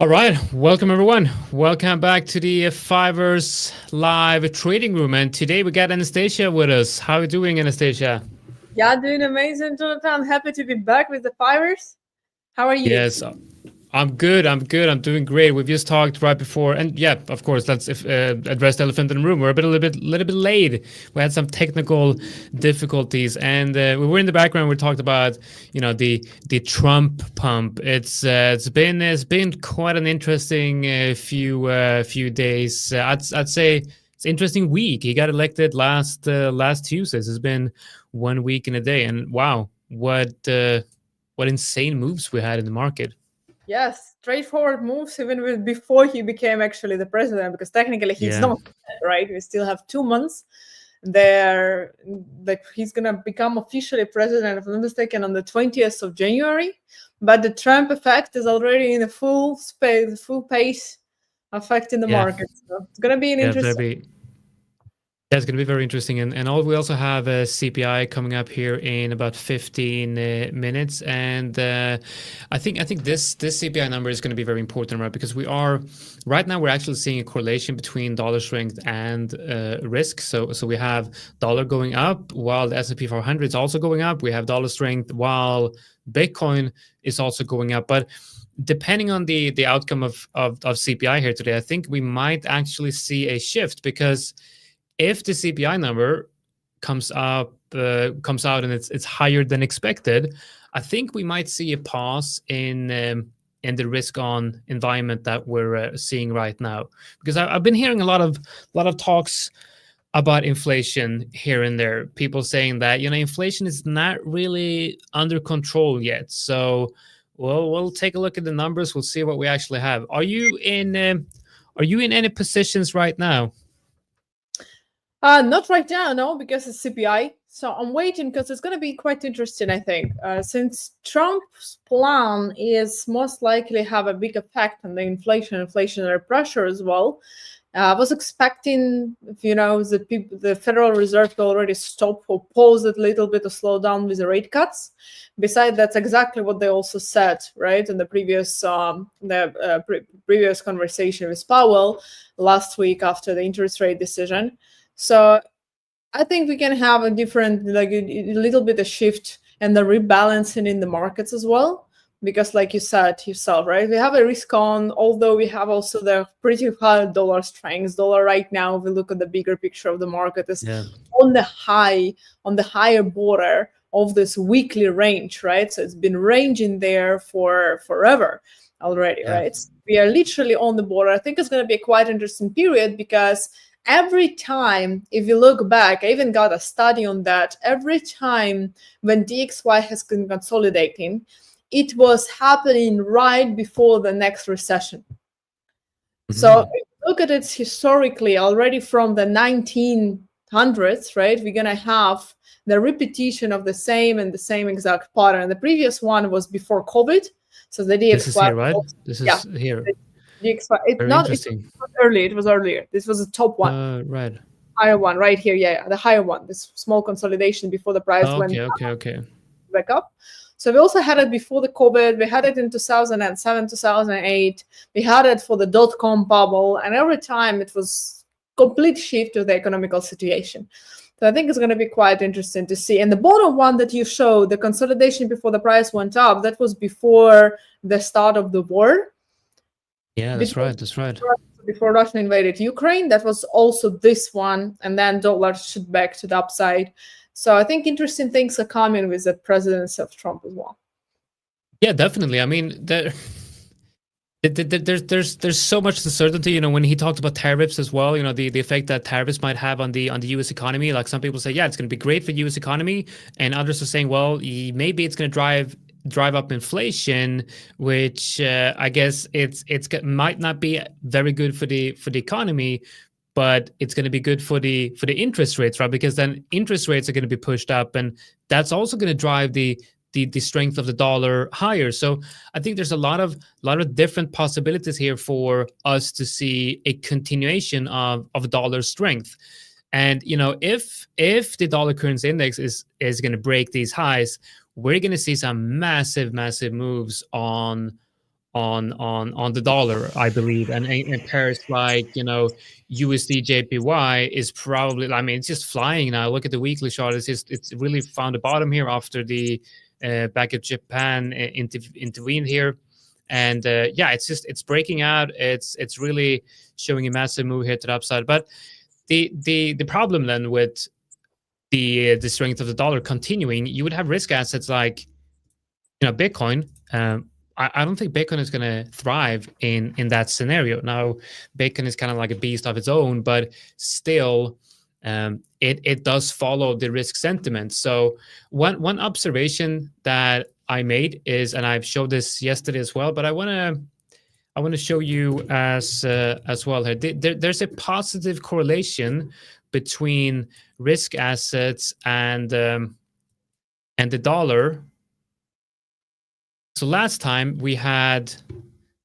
All right, welcome everyone. Welcome back to the 5ers Live Trading Room. And today we got Anastasiia with us. How are you doing, Anastasiia? Yeah, doing amazing, Jonathan. Happy to be back with the Fivers. How are you? Yes, I'm good. I'm doing great. We've just talked right before, and yeah, of course, let's address the elephant in the room. We're a little bit late. We had some technical difficulties, and we were in the background. We talked about, the Trump pump. It's been quite an interesting few days. I'd say it's an interesting week. He got elected last Tuesday. It's been 1 week and a day, and wow, what insane moves we had in the market. Yes, straightforward moves even before he became actually the president, because technically he's Yeah. not, right? We still have 2 months there. Like he's gonna become officially president, if I'm not mistaken, on the 20th of January. But the Trump effect is already in a full pace affecting the Yeah. market. So it's gonna be an Yeah, that'd interesting. be yeah, it's going to be very interesting. And we also have a CPI coming up here in about 15 minutes. And I think this CPI number is going to be very important, right? Because right now we're actually seeing a correlation between dollar strength and risk. So we have dollar going up while the S&P 500 is also going up. We have dollar strength while Bitcoin is also going up. But depending on the outcome of CPI here today, I think we might actually see a shift, because if the CPI number comes out and it's higher than expected, I think we might see a pause in the risk on environment that we're seeing right now. Because I've been hearing a lot of talks about inflation here and there. People saying that inflation is not really under control yet. So we'll take a look at the numbers. We'll see what we actually have. Are you in any positions right now? Not right now, no, because it's CPI. So I'm waiting because it's going to be quite interesting, I think. Since Trump's plan is most likely have a big effect on the inflationary pressure as well. I was expecting, the Federal Reserve to already stop or pause it a little bit to slow down with the rate cuts. Besides, that's exactly what they also said, right, in the previous conversation with Powell last week after the interest rate decision. So I think we can have a different, like a little bit of shift and the rebalancing in the markets as well. Because like you said yourself, right, we have a risk on, although we have also the pretty high dollar strength. Dollar right now, if we look at the bigger picture of the market, is Yeah. on the higher border of this weekly range, right? So it's been ranging there for forever already, Yeah. right? We are literally on the border. I think it's going to be a quite interesting period, because every time, if you look back, I even got a study on that, every time when DXY has been consolidating, it was happening right before the next recession. So if you look at it historically, already from the 1900s, right, we're going to have the repetition of the same exact pattern. The previous one was before COVID. So the This is DXY, here, right? This yeah, is here. the DXY, Very it interesting. was early, it was earlier. This was the top one. Right. Higher one right here, yeah, the higher one, this small consolidation before the price went Okay. back up. So we also had it before the COVID. We had it in 2007, 2008. We had it for the dot-com bubble, and every time it was complete shift to the economical situation. So I think it's going to be quite interesting to see. And the bottom one that you showed, the consolidation before the price went up, that was before the start of the war. Yeah, that's right. That's right. Before Russia invaded Ukraine, that was also this one, and then dollar shoot back to the upside. So I think interesting things are coming with the presidency of Trump as well. Yeah, definitely. I mean, there's so much uncertainty. When he talked about tariffs as well, the effect that tariffs might have on the U.S. economy. Like some people say, yeah, it's going to be great for U.S. economy, and others are saying, well, maybe it's going to drive up inflation, which I guess might not be very good for the economy, but it's going to be good for the interest rates, right? Because then interest rates are going to be pushed up, and that's also going to drive the strength of the dollar higher. So I think there's a lot of different possibilities here for us to see a continuation of dollar strength. And if the dollar currency index is going to break these highs, we're going to see some massive moves on on the dollar, I believe, and pairs like USD JPY is probably, I mean, it's just flying now. Look at the weekly chart; it's really found a bottom here after the back of Japan intervened here, and yeah, it's breaking out. It's really showing a massive move here to the upside. But the problem then with the strength of the dollar continuing, you would have risk assets like Bitcoin. I don't think Bitcoin is going to thrive in that scenario. Now, Bitcoin is kind of like a beast of its own, but still, it does follow the risk sentiment. So one observation that I made is, and I've showed this yesterday as well, but I want to show you as well here. There's a positive correlation between risk assets and the dollar. So last time we had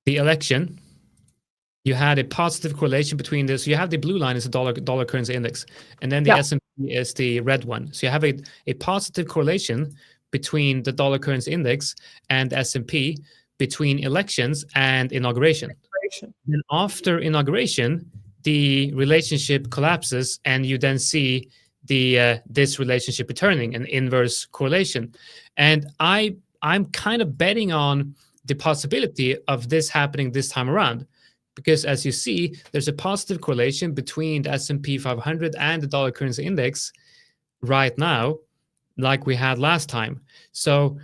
the election, you had a positive correlation between this. So you have the blue line is the dollar currency index, and then the S&P is the red one. So you have a positive correlation between the dollar currency index and S&P between elections and inauguration. Then after inauguration, the relationship collapses, and you then see this relationship returning, an inverse correlation. And I'm kind of betting on the possibility of this happening this time around, because as you see, there's a positive correlation between the S&P 500 and the dollar currency index right now, like we had last time. So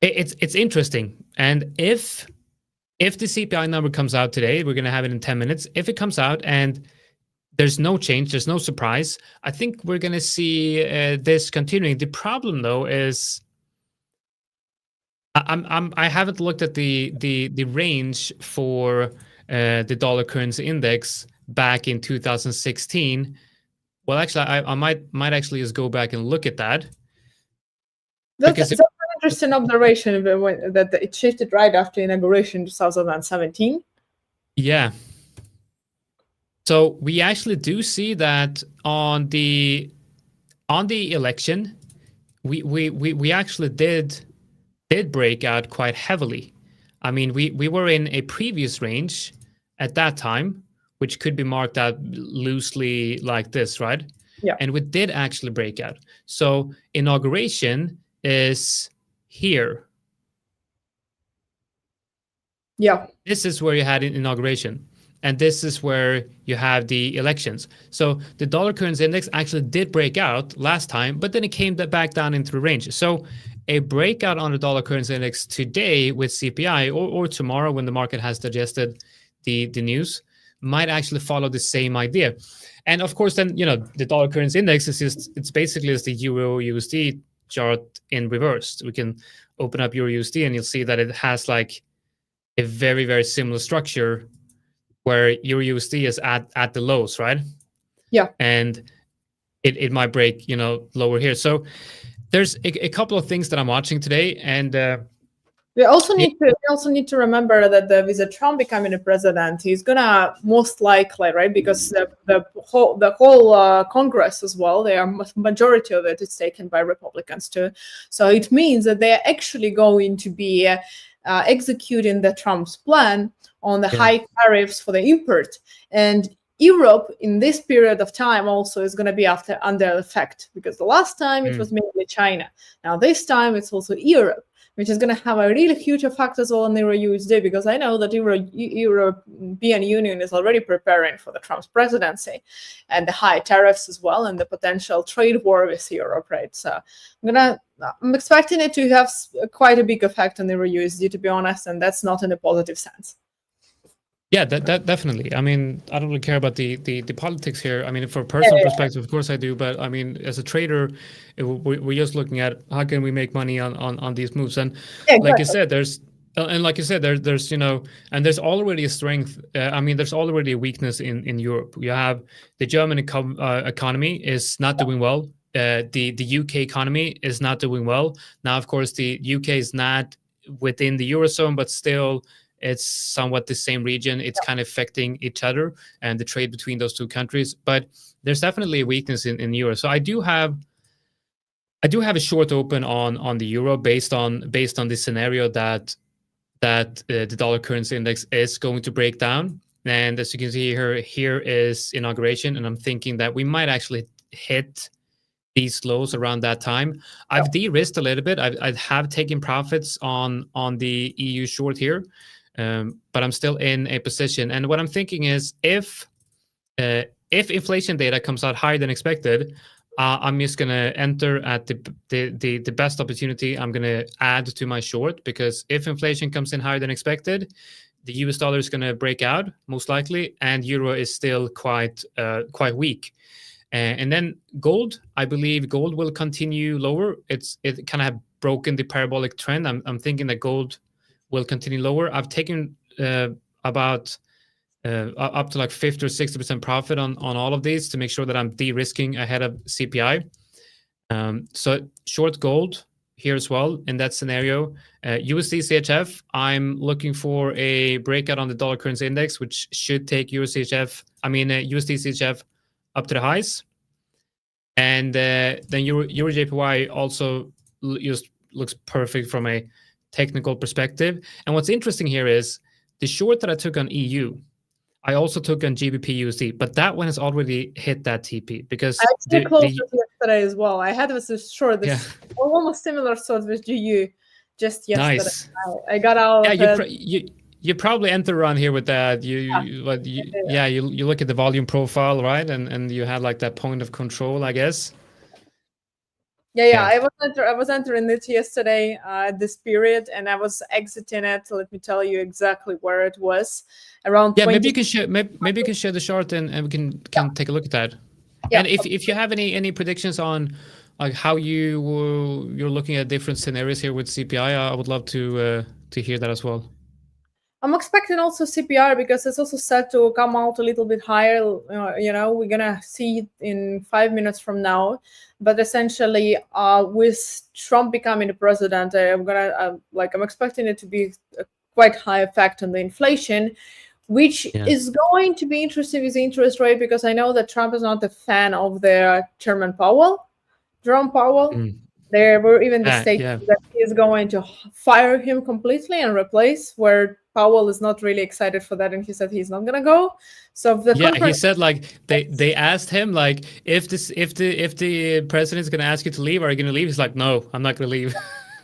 it's interesting. And if the CPI number comes out today, we're going to have it in 10 minutes. If it comes out and there's no change, there's no surprise, I think we're going to see this continuing. The problem, though, is I haven't looked at the range for the dollar currency index back in 2016. Well, actually, I might actually just go back and look at that. That's an interesting observation that it shifted right after inauguration 2017. Yeah. So we actually do see that on the election, we actually did break out quite heavily. I mean, we were in a previous range at that time, which could be marked out loosely like this, right? Yeah. And we did actually break out. So inauguration is here. Yeah. This is where you had an inauguration. And this is where you have the elections. So the dollar currency index actually did break out last time, but then it came back down into the range. So a breakout on the dollar currency index today with CPI or tomorrow when the market has digested the news might actually follow the same idea. And of course, then, the dollar currency index it's basically just the Euro USD chart in reverse. We can open up Euro USD and you'll see that it has like a very, very similar structure where Euro USD is at the lows, right? Yeah. And it might break, lower here. So there's a couple of things that I'm watching today, and we also need to remember that with the Trump becoming a president, he's gonna most likely, right, because the whole Congress as well, majority of it is taken by Republicans too. So it means that they are actually going to be executing the Trump's plan on the high tariffs for the import, and Europe in this period of time also is going to be under effect, because the last time it was mainly China. Now this time it's also Europe, which is going to have a really huge effect as well on Euro USD, because I know that European Union is already preparing for the Trump's presidency and the high tariffs as well, and the potential trade war with Europe, right? So I'm expecting it to have quite a big effect on Euro USD, to be honest, and that's not in a positive sense. Yeah, that definitely. I mean, I don't really care about the politics here. I mean, for a personal perspective, of course I do. But I mean, as a trader, we're just looking at how can we make money on these moves. And like you said, there's there's already a strength. I mean, there's already a weakness in Europe. You have the German economy is not doing well. The UK economy is not doing well. Now, of course, the UK is not within the Eurozone, but still, it's somewhat the same region. It's kind of affecting each other and the trade between those two countries. But there's definitely a weakness in euro. So I do have a short open on the euro based on the scenario that that the dollar currency index is going to break down. And as you can see here is inauguration, and I'm thinking that we might actually hit these lows around that time. I've de-risked a little bit. I have taken profits on the EU short here, but I'm still in a position. And what I'm thinking is if inflation data comes out higher than expected, I'm just gonna enter at the best opportunity. I'm gonna add to my short, because if inflation comes in higher than expected, the US dollar is gonna break out most likely, and euro is still quite weak. And then gold, I believe gold will continue lower. It kind of have broken the parabolic trend. I'm thinking that gold will continue lower. I've taken about up to like 50 or 60% profit on all of these to make sure that I'm de-risking ahead of CPI. So short gold here as well in that scenario. USD CHF, I'm looking for a breakout on the dollar currency index, which should take USD CHF up to the highs. And then Euro JPY also just looks perfect from a technical perspective. And what's interesting here is the short that I took on EU, I also took on GBP USD, but that one has already hit that TP, because I actually closed it yesterday as well. I had this short, almost similar sort with GU just yesterday. Nice. I got out of it. You probably enter around here with that. You look at the volume profile, right? And you have like that point of control, I guess. Yeah. I was entering it yesterday, this period, and I was exiting it. Let me tell you exactly where it was. Around 20. Maybe you can share. Maybe you can share the chart, and we can take a look at that. Yeah. And if you have any predictions on like how you're looking at different scenarios here with CPI, I would love to hear that as well. I'm expecting also CPI, because it's also set to come out a little bit higher. We're gonna see it in 5 minutes from now. But essentially, with Trump becoming the president, I'm expecting it to be a quite high effect on the inflation, which is going to be interesting with the interest rate, because I know that Trump is not a fan of their Chairman Jerome Powell. There were even the statements that he is going to fire him completely and replace, where Powell is not really excited for that, and he said he's not gonna go. So he said like they asked him like if the president's gonna ask you to leave, are you gonna leave? He's like, no, I'm not gonna leave.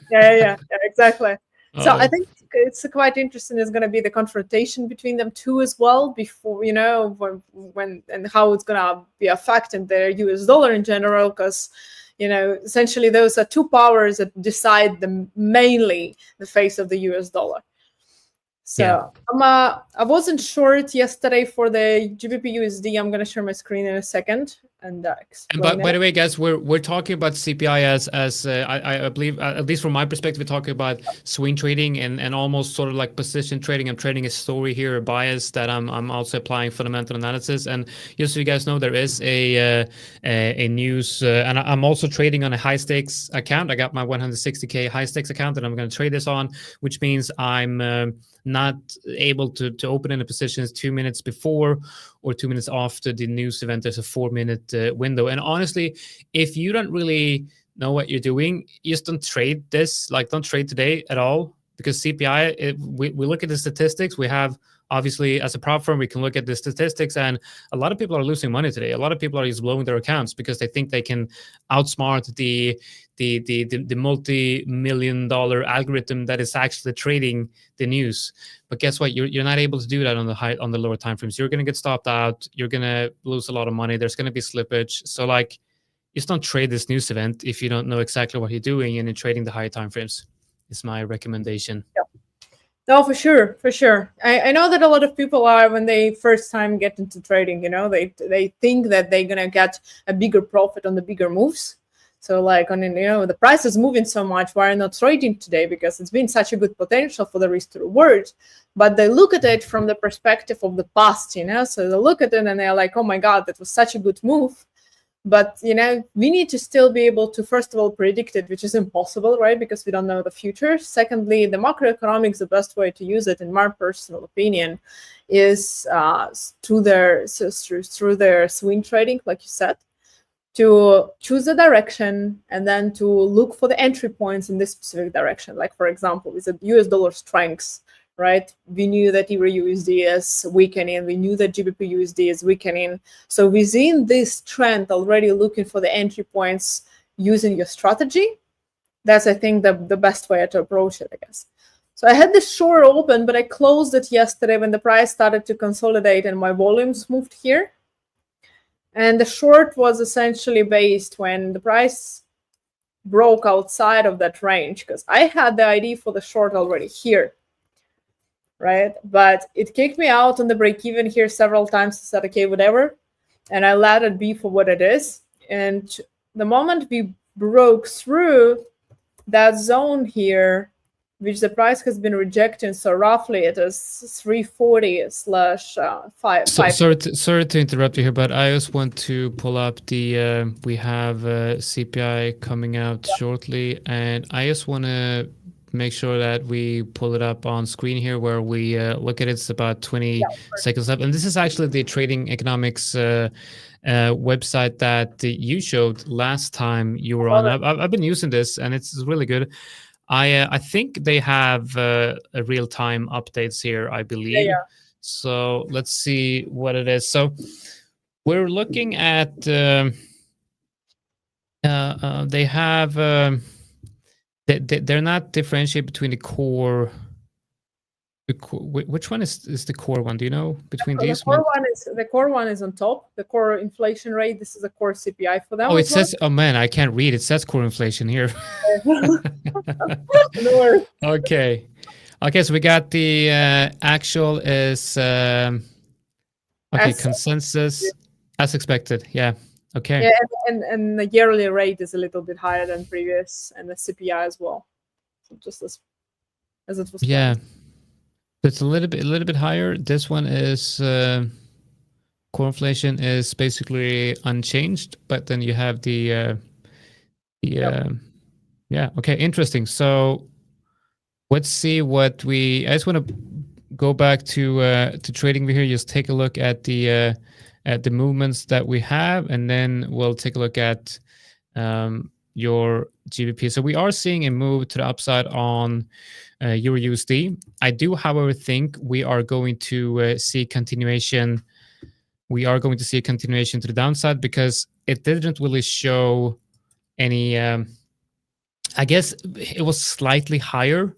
yeah, exactly. So I think it's quite interesting. It's gonna be the confrontation between them two as well, before when and how it's gonna be affecting the US dollar in general, because essentially those are two powers that decide mainly the face of the US dollar. So I wasn't short yesterday for the GBP USD. I'm gonna share my screen in a second and explain. By the way, guys, we're talking about CPI as I believe, at least from my perspective, we're talking about swing trading and almost sort of like position trading. I'm trading a story here, a bias that I'm also applying fundamental analysis. And just so you guys know, there is a news, and I'm also trading on a high stakes account. I got my 160K high stakes account that I'm going to trade this on, which means I'm not able to open any positions 2 minutes before or 2 minutes after the news event. There's a 4-minute window. And honestly, if you don't really know what you're doing, you just don't trade this. Like, don't trade today at all, because CPI, we look at the statistics. We have, obviously, as a prop firm, we can look at the statistics, and a lot of people are losing money today. A lot of people are just blowing their accounts because they think they can outsmart the multi-million-dollar algorithm that is actually trading the news. But guess what? You're not able to do that on the lower time frames. You're going to get stopped out. You're going to lose a lot of money. There's going to be slippage. So like, just don't trade this news event if you don't know exactly what you're doing and you're trading the higher time frames. Is my recommendation. Yeah. No, for sure. I know that a lot of people are, when they first time get into trading, they think that they're gonna get a bigger profit on the bigger moves. So like the price is moving so much, why not trading today? Because it's been such a good potential for the risk to reward. But they look at it from the perspective of the past, So they look at it and they're like, oh my God, that was such a good move. But, we need to still be able to, first of all, predict it, which is impossible, right? Because we don't know the future. Secondly, the macroeconomics, the best way to use it, in my personal opinion, is through their swing trading, like you said, to choose a direction and then to look for the entry points in this specific direction. Like, for example, with the US dollar strengths, right? We knew that Euro USD is weakening. We knew that GBP USD is weakening. So within this trend, already looking for the entry points using your strategy, that's, I think, the best way to approach it, I guess. So I had the short open, but I closed it yesterday when the price started to consolidate and my volumes moved here. And the short was essentially based when the price broke outside of that range, because I had the ID for the short already here, right? But it kicked me out on the break even here several times. I said, okay, whatever. And I let it be for what it is. And the moment we broke through that zone here, which the price has been rejecting, so roughly it is 340 slash 5. Sorry to interrupt you here, but I just want to pull up the we have CPI coming out shortly, and I just want to make sure that we pull it up on screen here where we look at it. It's about 20 seconds up, and this is actually the trading economics website that you showed last time you were on. I've been using this, and it's really good. I think they have a real-time updates here, I believe. Yeah. So let's see what it is. So we're looking at they have they're not differentiate between the core. Which one is the core one? Do you know between these? The core one is on top. The core inflation rate. This is a core CPI for them. Oh, it says. Oh man, I can't read. It says core inflation here. Okay. Okay, so we got the actual is okay, consensus as expected. Yeah. Okay. Yeah, and the yearly rate is a little bit higher than previous, and the CPI as well. So just as it was. Yeah. It's a little bit higher. This one is core inflation is basically unchanged, but then you have the yeah. Okay, interesting. So let's see what I just want to go back to trading here. Just take a look at the movements that we have, and then we'll take a look at your GBP. So we are seeing a move to the upside on Euro USD. I do, however, think we are going to see continuation. We are going to see a continuation to the downside because it didn't really show any. I guess it was slightly higher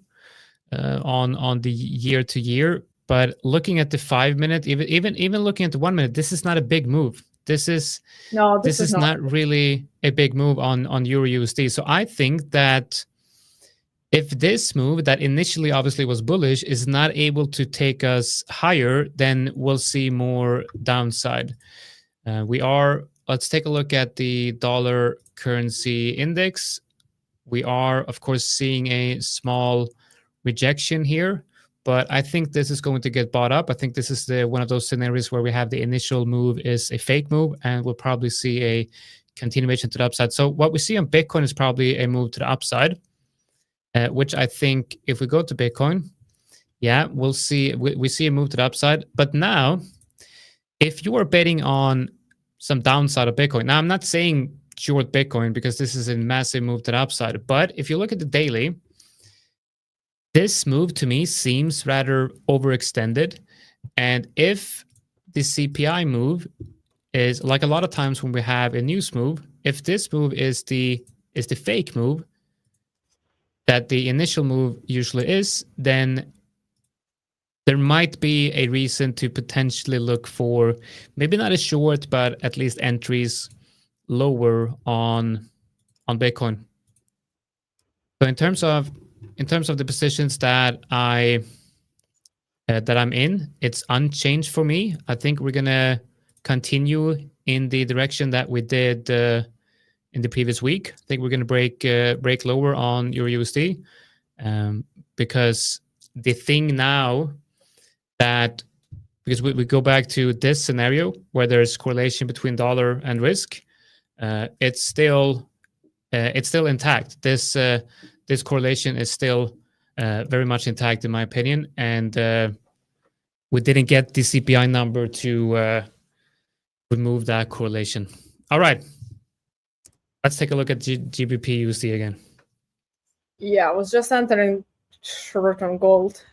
on the year to year, but looking at the 5 minute, even looking at the 1 minute, this is not a big move. This is not really a big move on Euro USD. So I think that if this move that initially obviously was bullish is not able to take us higher, then we'll see more downside. Let's take a look at the dollar currency index. We are, of course, seeing a small rejection here, but I think this is going to get bought up. I think this is one of those scenarios where we have the initial move is a fake move, and we'll probably see a continuation to the upside. So what we see on Bitcoin is probably a move to the upside, which I think if we go to Bitcoin, yeah, we'll see we see a move to the upside. But now, if you are betting on some downside of Bitcoin, now I'm not saying short Bitcoin because this is a massive move to the upside, but if you look at the daily, this move to me seems rather overextended. And if the CPI move is like a lot of times when we have a news move, if this move is the fake move that the initial move usually is, then there might be a reason to potentially look for maybe not a short, but at least entries lower on Bitcoin. So in terms of the positions that I'm in, it's unchanged for me. I think we're gonna continue in the direction that we did in the previous week. I think we're gonna break lower on Euro USD because the thing now that because we go back to this scenario where there's correlation between dollar and risk, it's still intact. This correlation is still very much intact in my opinion, and we didn't get the CPI number to remove that correlation. All right, let's take a look at GBP USD again. Yeah, I was just entering short on gold.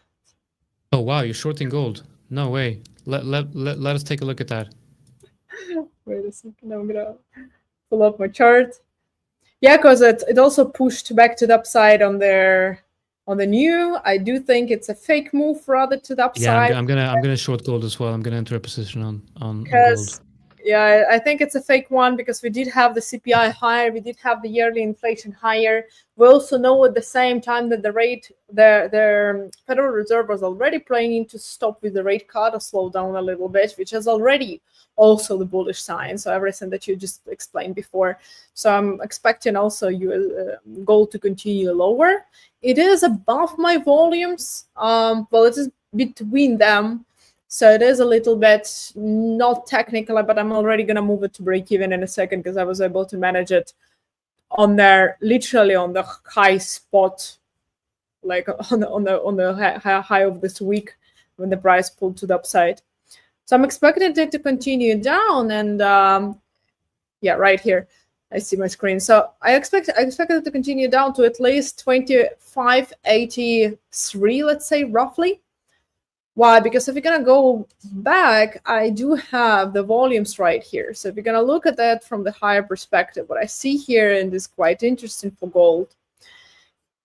Oh wow, you're shorting gold. No way. Let us take a look at that. Wait a second, I'm gonna pull up my chart. Yeah, because it also pushed back to the upside on the new. I do think it's a fake move rather to the Yeah, upside. I'm gonna short gold as well. I'm gonna enter a position on gold. Because yeah, I think it's a fake one because we did have the CPI higher, we did have the yearly inflation higher. We also know at the same time that the Federal Reserve was already planning to stop with the rate cut or slow down a little bit, which is already also the bullish sign. So everything that you just explained before. So I'm expecting also gold to continue lower. It is above my volumes. Well, it is between them. So it is a little bit not technical, but I'm already going to move it to break even in a second because I was able to manage it on there, literally on the high spot, like on the high of this week when the price pulled to the upside. So I'm expecting it to continue down, and yeah, right here, I see my screen. So I expect it to continue down to at least 25.83, let's say roughly. Why? Because if you're going to go back, I do have the volumes right here. So if you're going to look at that from the higher perspective, what I see here, and is quite interesting for gold,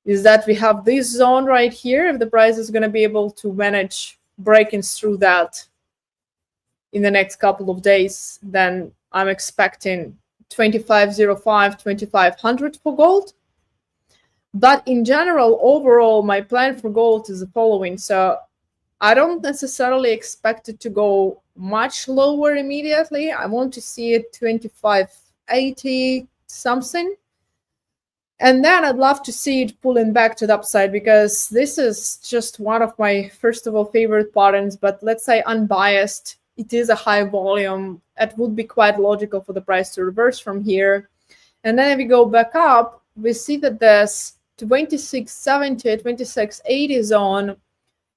is that we have this zone right here. If the price is going to be able to manage breaking through that in the next couple of days, then I'm expecting 2505, 2500 for gold. But in general, overall, my plan for gold is the following. So I don't necessarily expect it to go much lower immediately. I want to see it 25.80 something. And then I'd love to see it pulling back to the upside, because this is just one of my, first of all, favorite patterns. But let's say unbiased, it is a high volume. It would be quite logical for the price to reverse from here. And then if we go back up, we see that this 2670, 2680 zone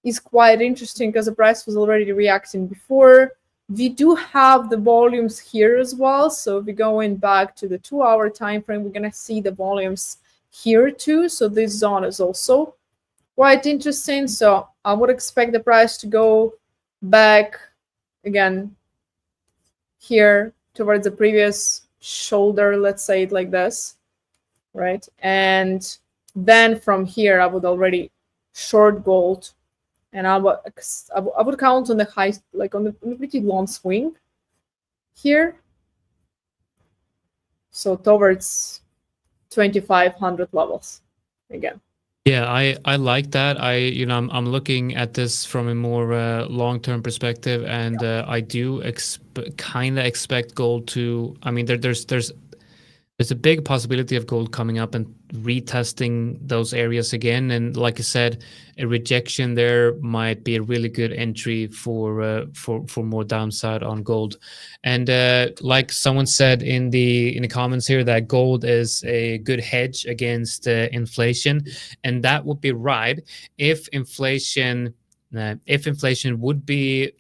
is quite interesting because the price was already reacting before. We do have the volumes here as well. So if we go in back to the 2-hour time frame, we're going to see the volumes here too. So this zone is also quite interesting. So I would expect the price to go back again here towards the previous shoulder, let's say it like this, right? And then from here, I would already short gold. And I would count on the high, like on the pretty long swing here. So towards 2500 levels again. Yeah, I like that. I'm looking at this from a more long-term perspective, and I do kind of expect gold to. I mean, there's a big possibility of gold coming up and retesting those areas again. And like I said, a rejection there might be a really good entry for more downside on gold. And like someone said in the comments here, that gold is a good hedge against inflation, and that would be right if inflation would be,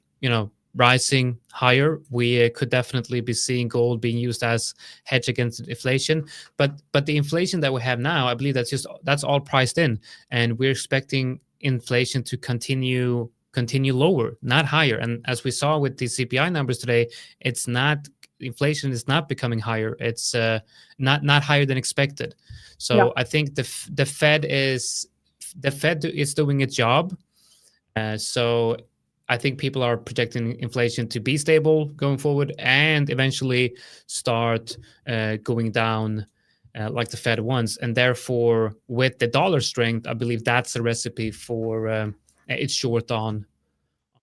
rising higher. We could definitely be seeing gold being used as hedge against inflation. But the inflation that we have now, I believe that's all priced in, and we're expecting inflation to continue lower, not higher. And as we saw with the CPI numbers today, inflation is not becoming higher. It's not higher than expected. So yeah. I think the Fed is doing its job. So I think people are projecting inflation to be stable going forward and eventually start going down like the Fed wants. And therefore, with the dollar strength, I believe that's a recipe for it's short on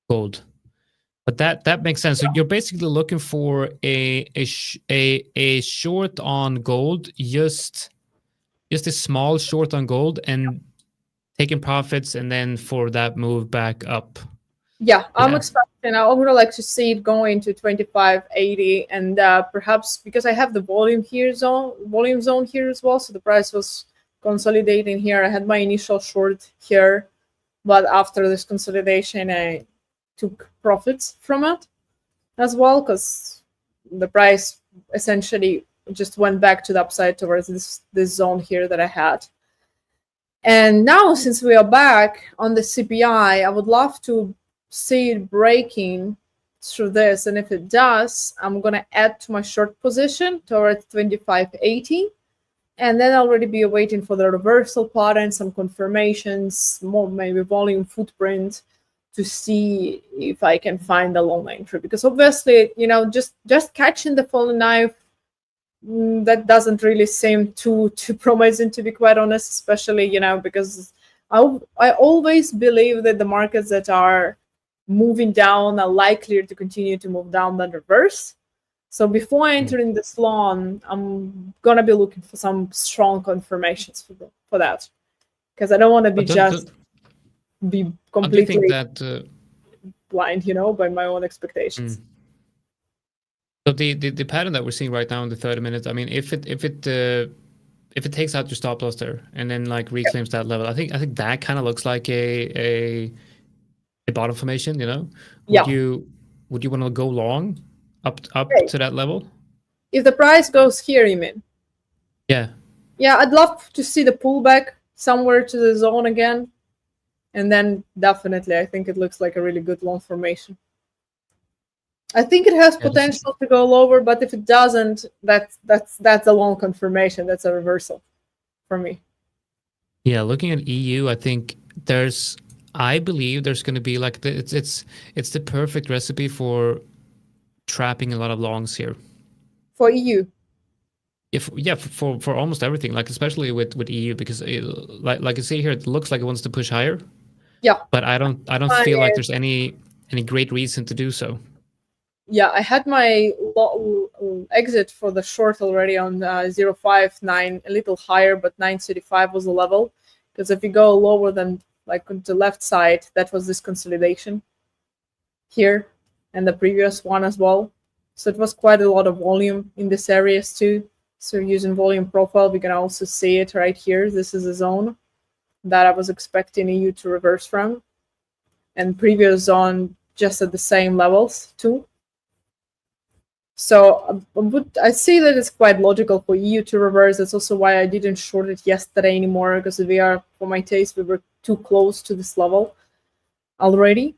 gold. But that makes sense. So you're basically looking for a short on gold, just a small short on gold, and taking profits, and then for that move back up. Yeah, I'm expecting. I would like to see it going to 25.80, and perhaps because I have the volume zone here as well. So the price was consolidating here. I had my initial short here, but after this consolidation, I took profits from it as well, because the price essentially just went back to the upside towards this zone here that I had. And now, since we are back on the CPI, I would love to see it breaking through this. And if it does, I'm going to add to my short position towards 25.80. And then I'll already be waiting for the reversal pattern, some confirmations, more maybe volume footprint to see if I can find a long entry. Because obviously, just catching the falling knife, that doesn't really seem too promising, to be quite honest, especially, because I always believe that the markets that are moving down are likelier to continue to move down than reverse. So before entering this long, I'm going to be looking for some strong confirmations for that, because I don't want to be be completely blind, by my own expectations. So the pattern that we're seeing right now in the 30 minutes, I mean, if it takes out your stop loss there and then like reclaims that level, I think that kind of looks like a bottom formation. Would you want to go long up to that level? If the price goes here, you mean? Yeah. Yeah, I'd love to see the pullback somewhere to the zone again, and then definitely I think it looks like a really good long formation. I think it has potential to go lower, but if it doesn't, that's a long confirmation. That's a reversal for me. Yeah, looking at EU, I believe there's going to be like it's the perfect recipe for trapping a lot of longs here. For EU. For almost everything, like especially with EU, because like you see here, it looks like it wants to push higher. Yeah. But I don't feel like there's any great reason to do so. Yeah, I had my exit for the short already on 0.59, a little higher, but 9.35 was the level. Because if you go lower than like on the left side, that was this consolidation here, and the previous one as well. So it was quite a lot of volume in these areas too. So using volume profile, we can also see it right here. This is a zone that I was expecting EU to reverse from, and previous zone just at the same levels too. So I see that it's quite logical for EU to reverse. That's also why I didn't short it yesterday anymore, because for my taste, we were too close to this level already.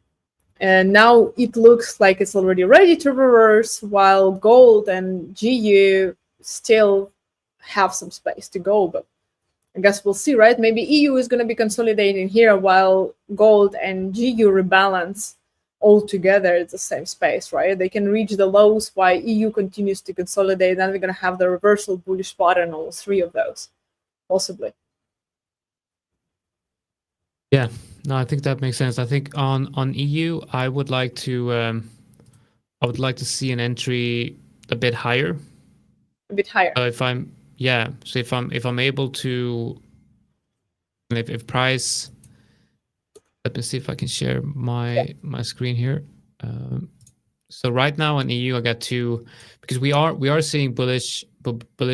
And now it looks like it's already ready to reverse, while gold and GU still have some space to go. But I guess we'll see, right? Maybe EU is going to be consolidating here, while gold and GU rebalance all together at the same space, right? They can reach the lows while EU continues to consolidate. Then we're going to have the reversal bullish pattern on all three of those, possibly. Yeah, no, I think that makes sense. I think on EU, I would like to see an entry a bit higher. A bit higher. If I'm able to, if price. Let me see if I can share my screen here. So right now in EU, I got two, because we are seeing bullish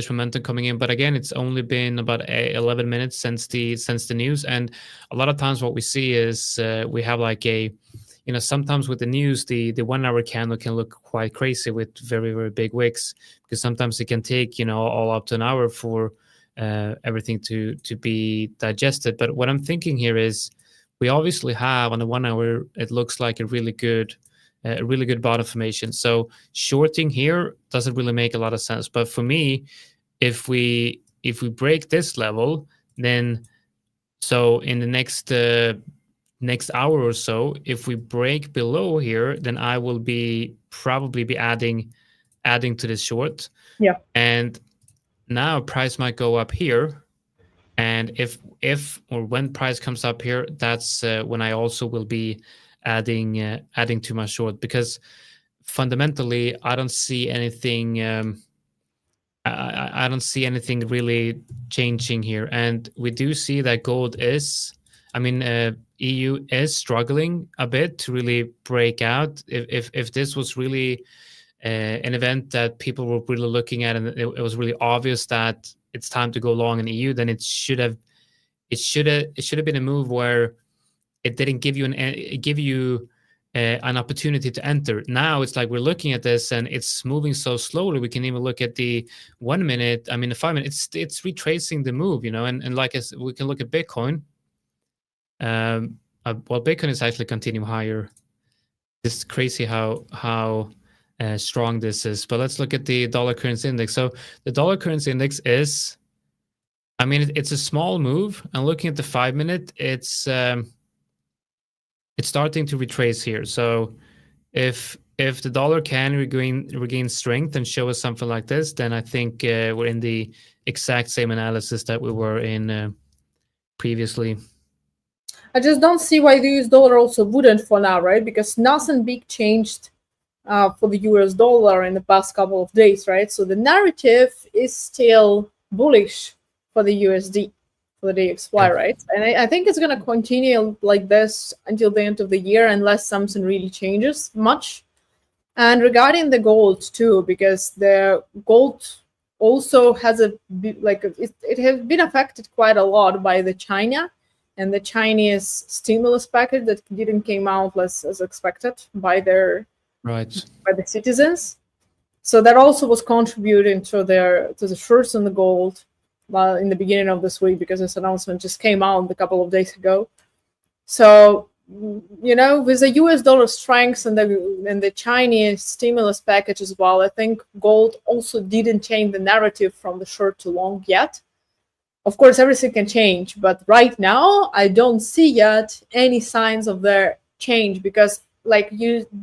momentum coming in, but again, it's only been about 11 minutes since the news, and a lot of times what we see is we have like sometimes with the news, the 1 hour candle can look quite crazy with very, very big wicks, because sometimes it can take all up to an hour for everything to be digested. But what I'm thinking here is, we obviously have on the 1 hour, it looks like a really good bottom formation. So shorting here doesn't really make a lot of sense. But for me, if we break this level, then so in the next hour or so, if we break below here, then I will probably be adding to this short. Yeah. And now price might go up here. And if or when price comes up here, that's when I also will be adding to my short, because fundamentally I don't see anything. I don't see anything really changing here, and we do see that gold is. I mean, EU is struggling a bit to really break out. If this was really an event that people were really looking at, and it was really obvious that it's time to go long in EU, then it should have been a move where it didn't give you an opportunity to enter. Now it's like we're looking at this and it's moving so slowly. We can even look at the 1 minute. I mean, the 5 minute. It's retracing the move, and like we can look at Bitcoin. Well, Bitcoin is actually continuing higher. It's crazy how strong this is. But let's look at the dollar currency index. So the dollar currency index is, I mean, it's a small move. And looking at the 5 minute, it's starting to retrace here. So if the dollar can regain strength and show us something like this, then I think we're in the exact same analysis that we were in previously. I just don't see why the US dollar also wouldn't for now, right? Because nothing big changed for the US dollar in the past couple of days, right? So the narrative is still bullish for the USD, for the DXY, right? And I think it's going to continue like this until the end of the year unless something really changes much. And regarding the gold too, because the gold also has it has been affected quite a lot by the China and the Chinese stimulus package that didn't came out as expected by the citizens. So that also was contributing to the shorts on the gold in the beginning of this week, because this announcement just came out a couple of days ago. So, with the US dollar strength and the Chinese stimulus package as well, I think gold also didn't change the narrative from the short to long yet. Of course, everything can change, but right now I don't see yet any signs of their change, because the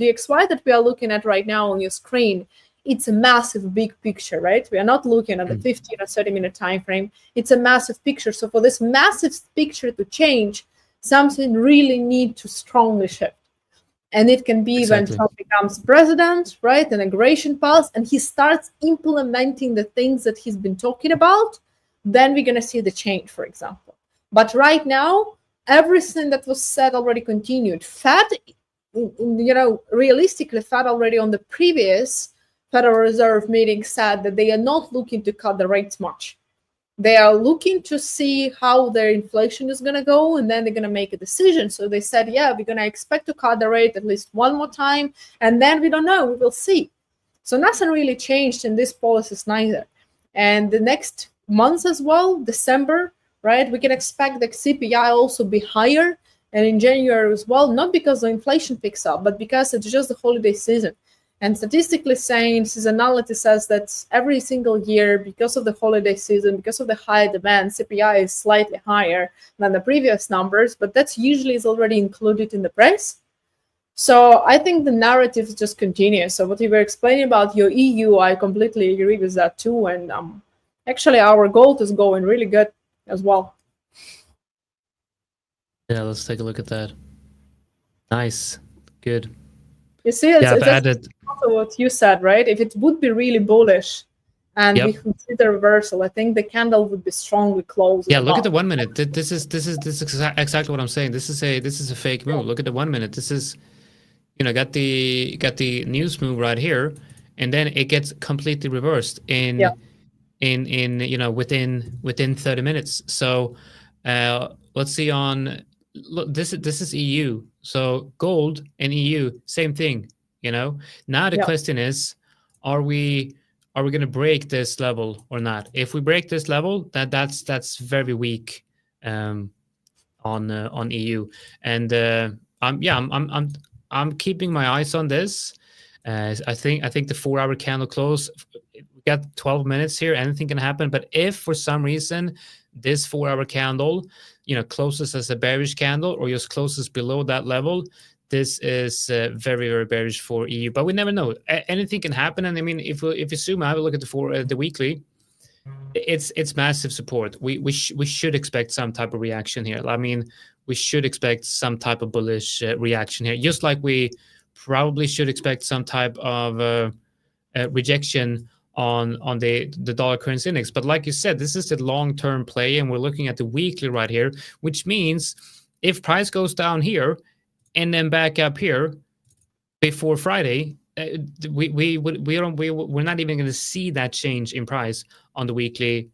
XY that we are looking at right now on your screen, it's a massive big picture, right? We are not looking at the 15 or 30-minute time frame. It's a massive picture. So for this massive picture to change, something really need to strongly shift. And it can be when Trump becomes president, right? Inauguration pass, and he starts implementing the things that he's been talking about, then we're going to see the change, for example. But right now, everything that was said already continued. Fed, realistically, Fed already on the previous Federal Reserve meeting said that they are not looking to cut the rates much. They are looking to see how their inflation is going to go, and then they're going to make a decision. So they said, yeah, we're going to expect to cut the rate at least one more time, and then we don't know, we will see. So nothing really changed in these policies neither. And the next months as well, December, right, we can expect the CPI also be higher, and in January as well, not because the inflation picks up, but because it's just the holiday season. And statistically saying, seasonality says that every single year, because of the holiday season, because of the high demand, CPI is slightly higher than the previous numbers, but that's usually is already included in the price. So I think the narrative just continues. So what you were explaining about your EU, I completely agree with that too. And actually, our gold is going really good as well. Yeah, let's take a look at that. Nice. Good. You see, it's also what you said, right? If it would be really bullish and we could see the reversal, I think the candle would be strongly closed. Yeah, look at the 1 minute. This is exactly what I'm saying. This is a fake move. Look at the 1 minute. This is, got the news move right here, and then it gets completely reversed in within 30 minutes. So let's see on. Look, this is EU. So gold and EU, same thing. Now the question is, are we going to break this level or not? If we break this level, that's very weak on EU. And I'm keeping my eyes on this. I think the 4-hour candle close. We got 12 minutes here. Anything can happen. But if for some reason this 4-hour candle, closes as a bearish candle or just closes below that level, this is very, very bearish for EU. But we never know. Anything can happen. And I mean, if you zoom out, look at the weekly, it's massive support. We should expect some type of reaction here. I mean, we should expect some type of bullish reaction here, just like we probably should expect some type of rejection on the dollar currency index. But like you said, this is a long-term play, and we're looking at the weekly right here, which means if price goes down here and then back up here before Friday, we're not even going to see that change in price on the weekly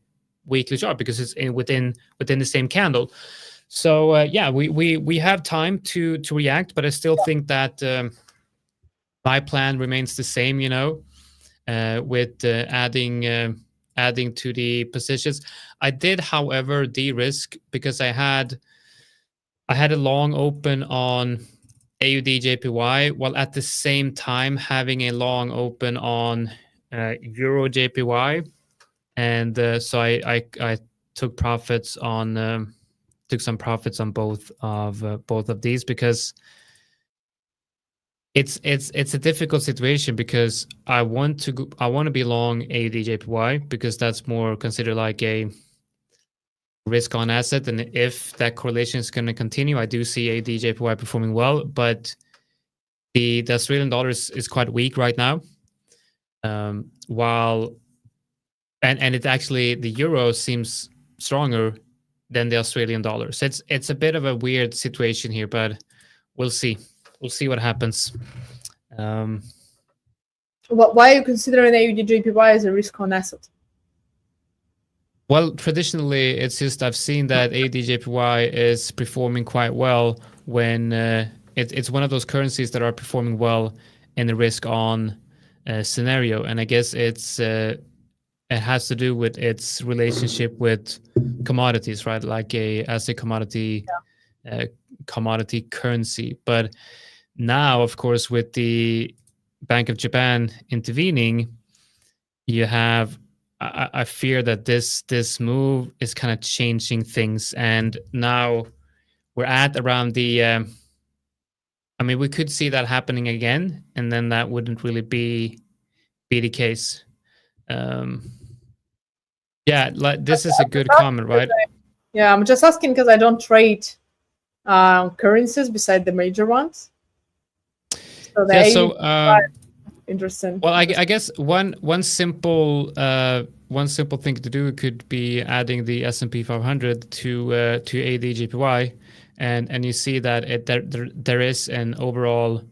chart, because it's within the same candle. So yeah, we have time to react, but I still think that my plan remains the same. With adding to the positions. I did, however, de-risk because I had a long open on AUD JPY, while at the same time having a long open on Euro JPY, and so I took profits on took some profits on both of these because it's a difficult situation because I want to be long AUD JPY because that's more considered like a risk on asset, and if that correlation is going to continue, I do see AUD JPY performing well, but the Australian dollar is quite weak right now. While and it actually, the euro seems stronger than the Australian dollar. So it's a bit of a weird situation here, but we'll see. We'll see what happens. Why are you considering AUD JPY as a risk on asset? Well, traditionally, it's just I've seen that AUD JPY is performing quite well when it's one of those currencies that are performing well in the risk on scenario, and I guess it has to do with its relationship with commodities, right? Like as a commodity commodity currency. But now, of course, with the Bank of Japan intervening, you have. I fear that this move is kind of changing things, and now we're at around the. I mean, we could see that happening again, and then that wouldn't really be the case. Yeah, like this is a good comment, right? Yeah, I'm just asking because I don't trade currencies beside the major ones. So the interesting. Well, I guess one simple thing to do could be adding the S&P 500 to AUD JPY, and you see that there is an overall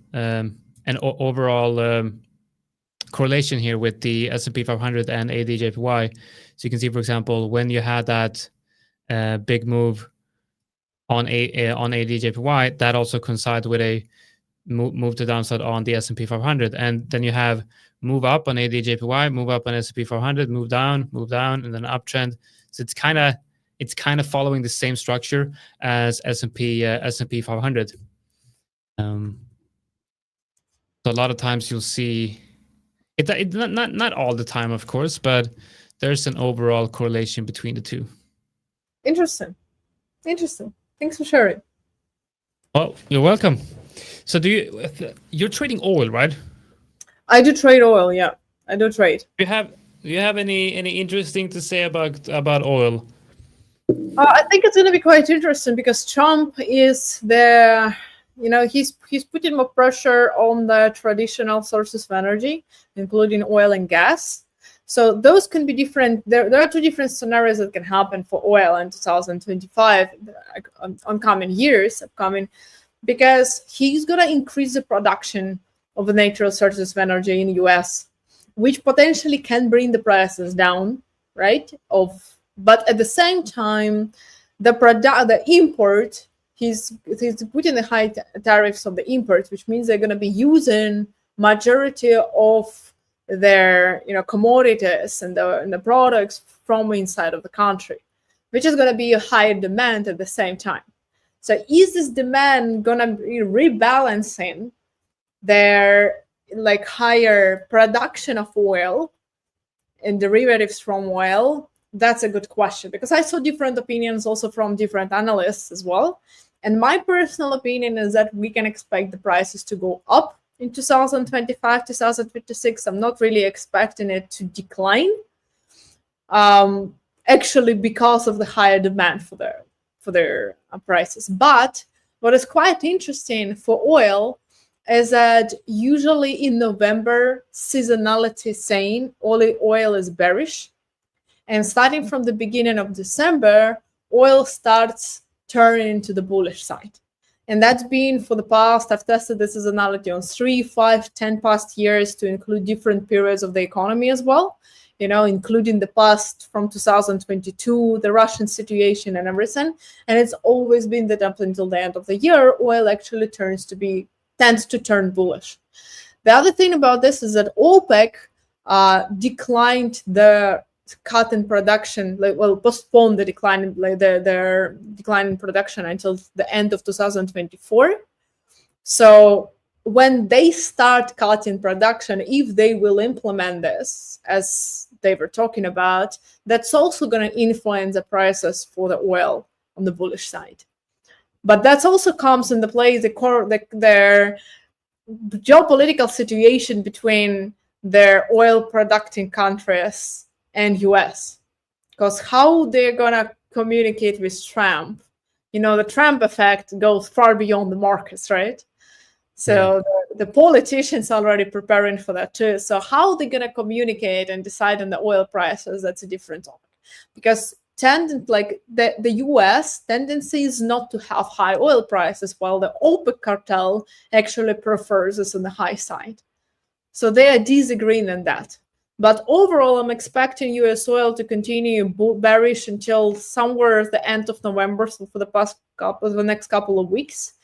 correlation here with the S&P 500 and AUD JPY. So you can see, for example, when you had that big move on AUD JPY, that also coincides with a move to downside on the S&P 500, and then you have move up on AUD JPY, move up on S&P 500, move down, and then uptrend. So it's kind of following the same structure as S&P 500. So a lot of times you'll see it not all the time, of course, but there's an overall correlation between the two. Interesting. Thanks for sharing. Oh, you're welcome. So you're trading oil, right? I do trade oil. Yeah, I do trade. Do you have any interesting to say about oil? I think it's going to be quite interesting because Trump is there. He's putting more pressure on the traditional sources of energy, including oil and gas. So those can be different. There are two different scenarios that can happen for oil in 2025, upcoming years, because he's going to increase the production of the natural sources of energy in the US, which potentially can bring the prices down, right? But at the same time, the import, he's putting the high tariffs on the imports, which means they're going to be using majority of their commodities and the products from inside of the country, which is going to be a higher demand at the same time. So is this demand going to be rebalancing their higher production of oil and derivatives from oil? That's a good question, because I saw different opinions also from different analysts as well. And my personal opinion is that we can expect the prices to go up in 2025, 2026. I'm not really expecting it to decline, actually, because of the higher demand for their prices. But what is quite interesting for oil is that usually in November, seasonality is saying oil is bearish. And starting from the beginning of December, oil starts turning to the bullish side. And that's been for the past, I've tested this seasonality on 3, 5, 10 past years to include different periods of the economy as well, including the past from 2022, the Russian situation and everything. And it's always been that up until the end of the year, oil actually tends to turn bullish. The other thing about this is that OPEC declined the cut in production, postponed the decline, their decline in production until the end of 2024. So when they start cutting production, if they will implement this, as they were talking about, that's also going to influence the prices for the oil on the bullish side. But that also comes into play their geopolitical situation between their oil producing countries and US, because how they're gonna communicate with Trump, the Trump effect goes far beyond the markets, right? So the politicians are already preparing for that too. So how they're gonna communicate and decide on the oil prices, that's a different topic. Because the US tendency is not to have high oil prices, while the OPEC cartel actually prefers us on the high side. So they are disagreeing on that. But overall, I'm expecting US oil to continue bearish until somewhere at the end of November, so for the next couple of weeks.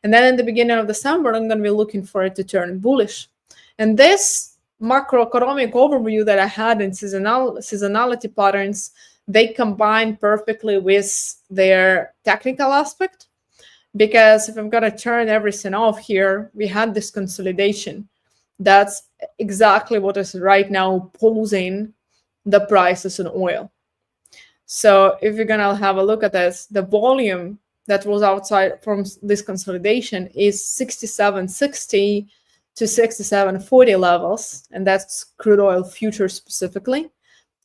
And then in the beginning of December, I'm going to be looking for it to turn bullish. And this macroeconomic overview that I had in seasonality patterns, they combine perfectly with their technical aspect. Because if I'm going to turn everything off here, we had this consolidation. That's exactly what is right now posing the prices in oil. So if you're going to have a look at this, the volume that was outside from this consolidation is 67.60 to 67.40 levels, and that's crude oil futures specifically.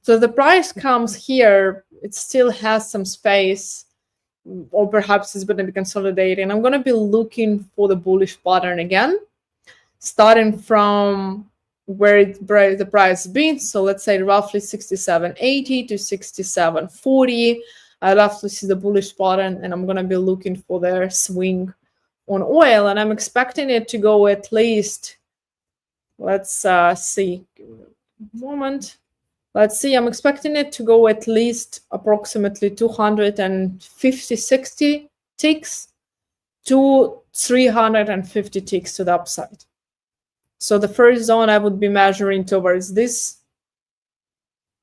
So the price comes here, it still has some space, or perhaps it's going to be consolidating. I'm going to be looking for the bullish pattern again, starting from where the price has been. So let's say roughly 67.80 to 67.40. I love to see the bullish pattern, and I'm going to be looking for their swing on oil, and I'm expecting it to go at least, let's see, give me a moment. Let's see, I'm expecting it to go at least approximately 250-60 ticks to 350 ticks to the upside. So the first zone I would be measuring towards this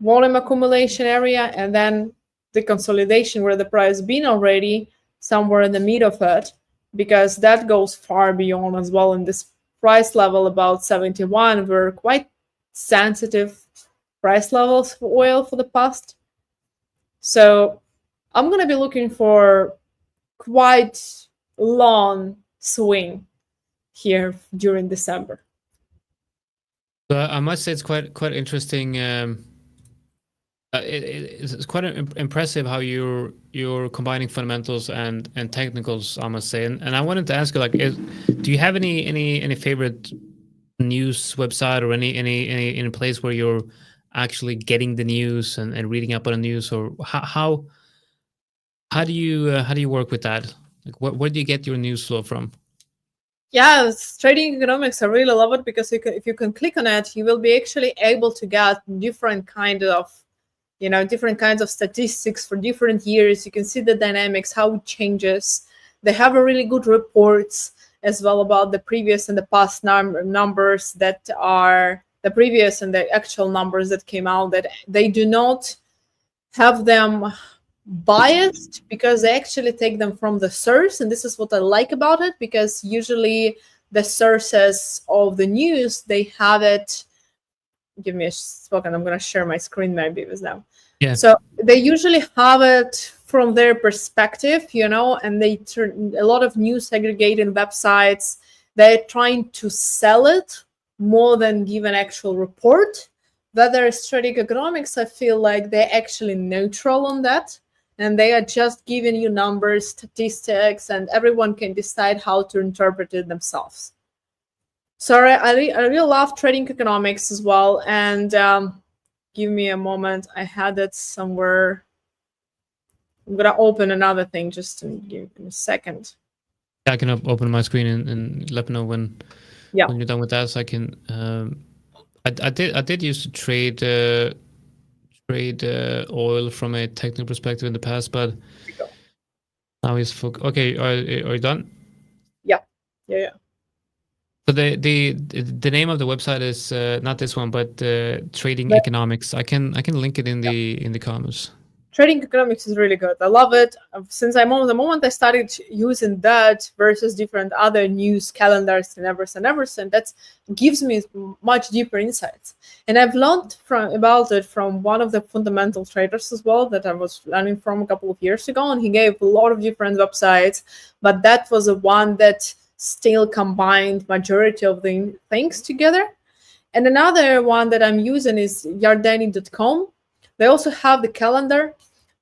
volume accumulation area, and then the consolidation where the price been already somewhere in the middle of it, because that goes far beyond as well. In this price level, about 71, were quite sensitive price levels for oil for the past. So I'm going to be looking for quite long swing here during December. I must say it's quite interesting. It's quite impressive how you're combining fundamentals and technicals, I must say. And I wanted to ask you, do you have any favorite news website or any place where you're actually getting the news and reading up on the news, or how do you work with that? Like, where do you get your news flow from? Yeah, trading economics, I really love it, because if you can click on it, you will be actually able to get different kinds of statistics for different years. You can see the dynamics, how it changes. They have a really good reports as well about the previous and the past numbers that are the previous and the actual numbers that came out, that they do not have them biased, because they actually take them from the source. And this is what I like about it, because usually the sources of the news, they have it. Give me a second, I'm going to share my screen maybe with them. Yeah. So they usually have it from their perspective, and they turn a lot of news aggregating websites. They're trying to sell it more than give an actual report. Whether it's trading economics, I feel like they're actually neutral on that, and they are just giving you numbers, statistics, and everyone can decide how to interpret it themselves. So I really love trading economics as well. And give me a moment. I had it somewhere. I'm going to open another thing just to give me a second. I can open my screen and let me know when you're done with that, so I can. I did used to trade oil from a technical perspective in the past, but now he's okay. Are you done? Yeah. So the name of the website is not this one, but Trading Economics. I can link it in the comments. Trading Economics is really good. I love it. Since the moment I started using that versus different other news calendars and everything, that gives me much deeper insights. And I've learned about it from one of the fundamental traders as well that I was learning from a couple of years ago, and he gave a lot of different websites, but that was the one that still combined majority of the things together. And another one that I'm using is yardeni.com. They also have the calendar,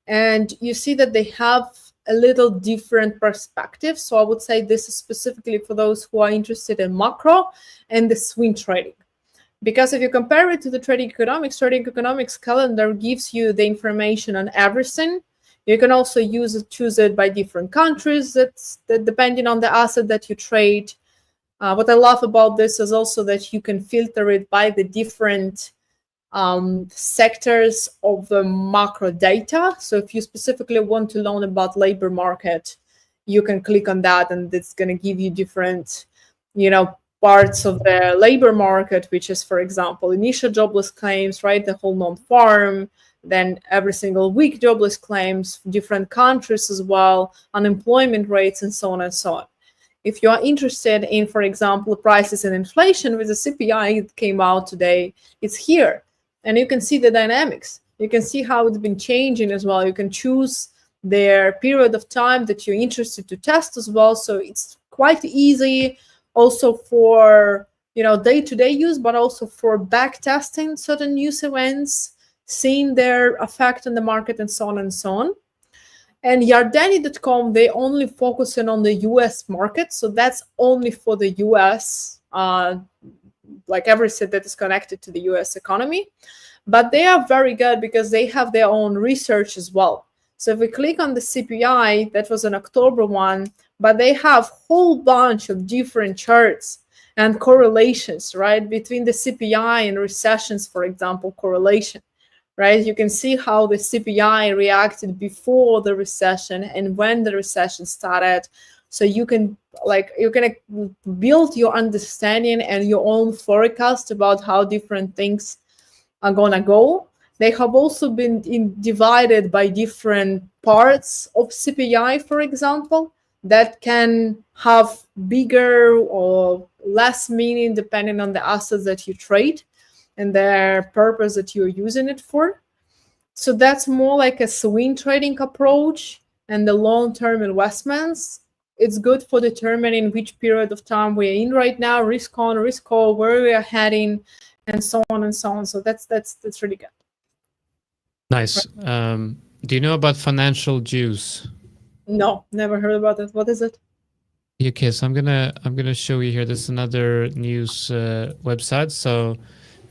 and you see that they have a little different perspective. So I would say this is specifically for those who are interested in macro and the swing trading. Because if you compare it to the Trading Economics calendar gives you the information on everything. You can also choose it by different countries, that depending on the asset that you trade. What I love about this is also that you can filter it by the different sectors of the macro data. So if you specifically want to learn about labor market, you can click on that, and it's going to give you different, parts of the labor market, which is, for example, initial jobless claims, right? The whole non-farm, then every single week jobless claims, different countries as well, unemployment rates, and so on and so on. If you are interested in, for example, prices and inflation with the CPI that came out today, it's here. And you can see the dynamics. You can see how it's been changing as well. You can choose their period of time that you're interested to test as well. So it's quite easy also for day-to-day use, but also for back testing certain news events, seeing their effect on the market, and so on and so on. And Yardeni.com, they only focus on the US market. So that's only for the US, like everything that is connected to the US economy. But they are very good because they have their own research as well. So if we click on the CPI, that was an October one, but they have a whole bunch of different charts and correlations, right? Between the CPI and recessions, for example, correlation, right? You can see how the CPI reacted before the recession and when the recession started. So you can build your understanding and your own forecast about how different things are gonna go. They have also been divided by different parts of CPI, for example, that can have bigger or less meaning depending on the assets that you trade and their purpose that you're using it for. So that's more like a swing trading approach, and the long-term investments. It's good for determining which period of time we're in right now, risk on, risk off, where we are heading, and so on and so on. So that's really good. Nice. Do you know about Financial Juice? No, never heard about it. What is it? Okay, so I'm gonna show you here. This is another news website. So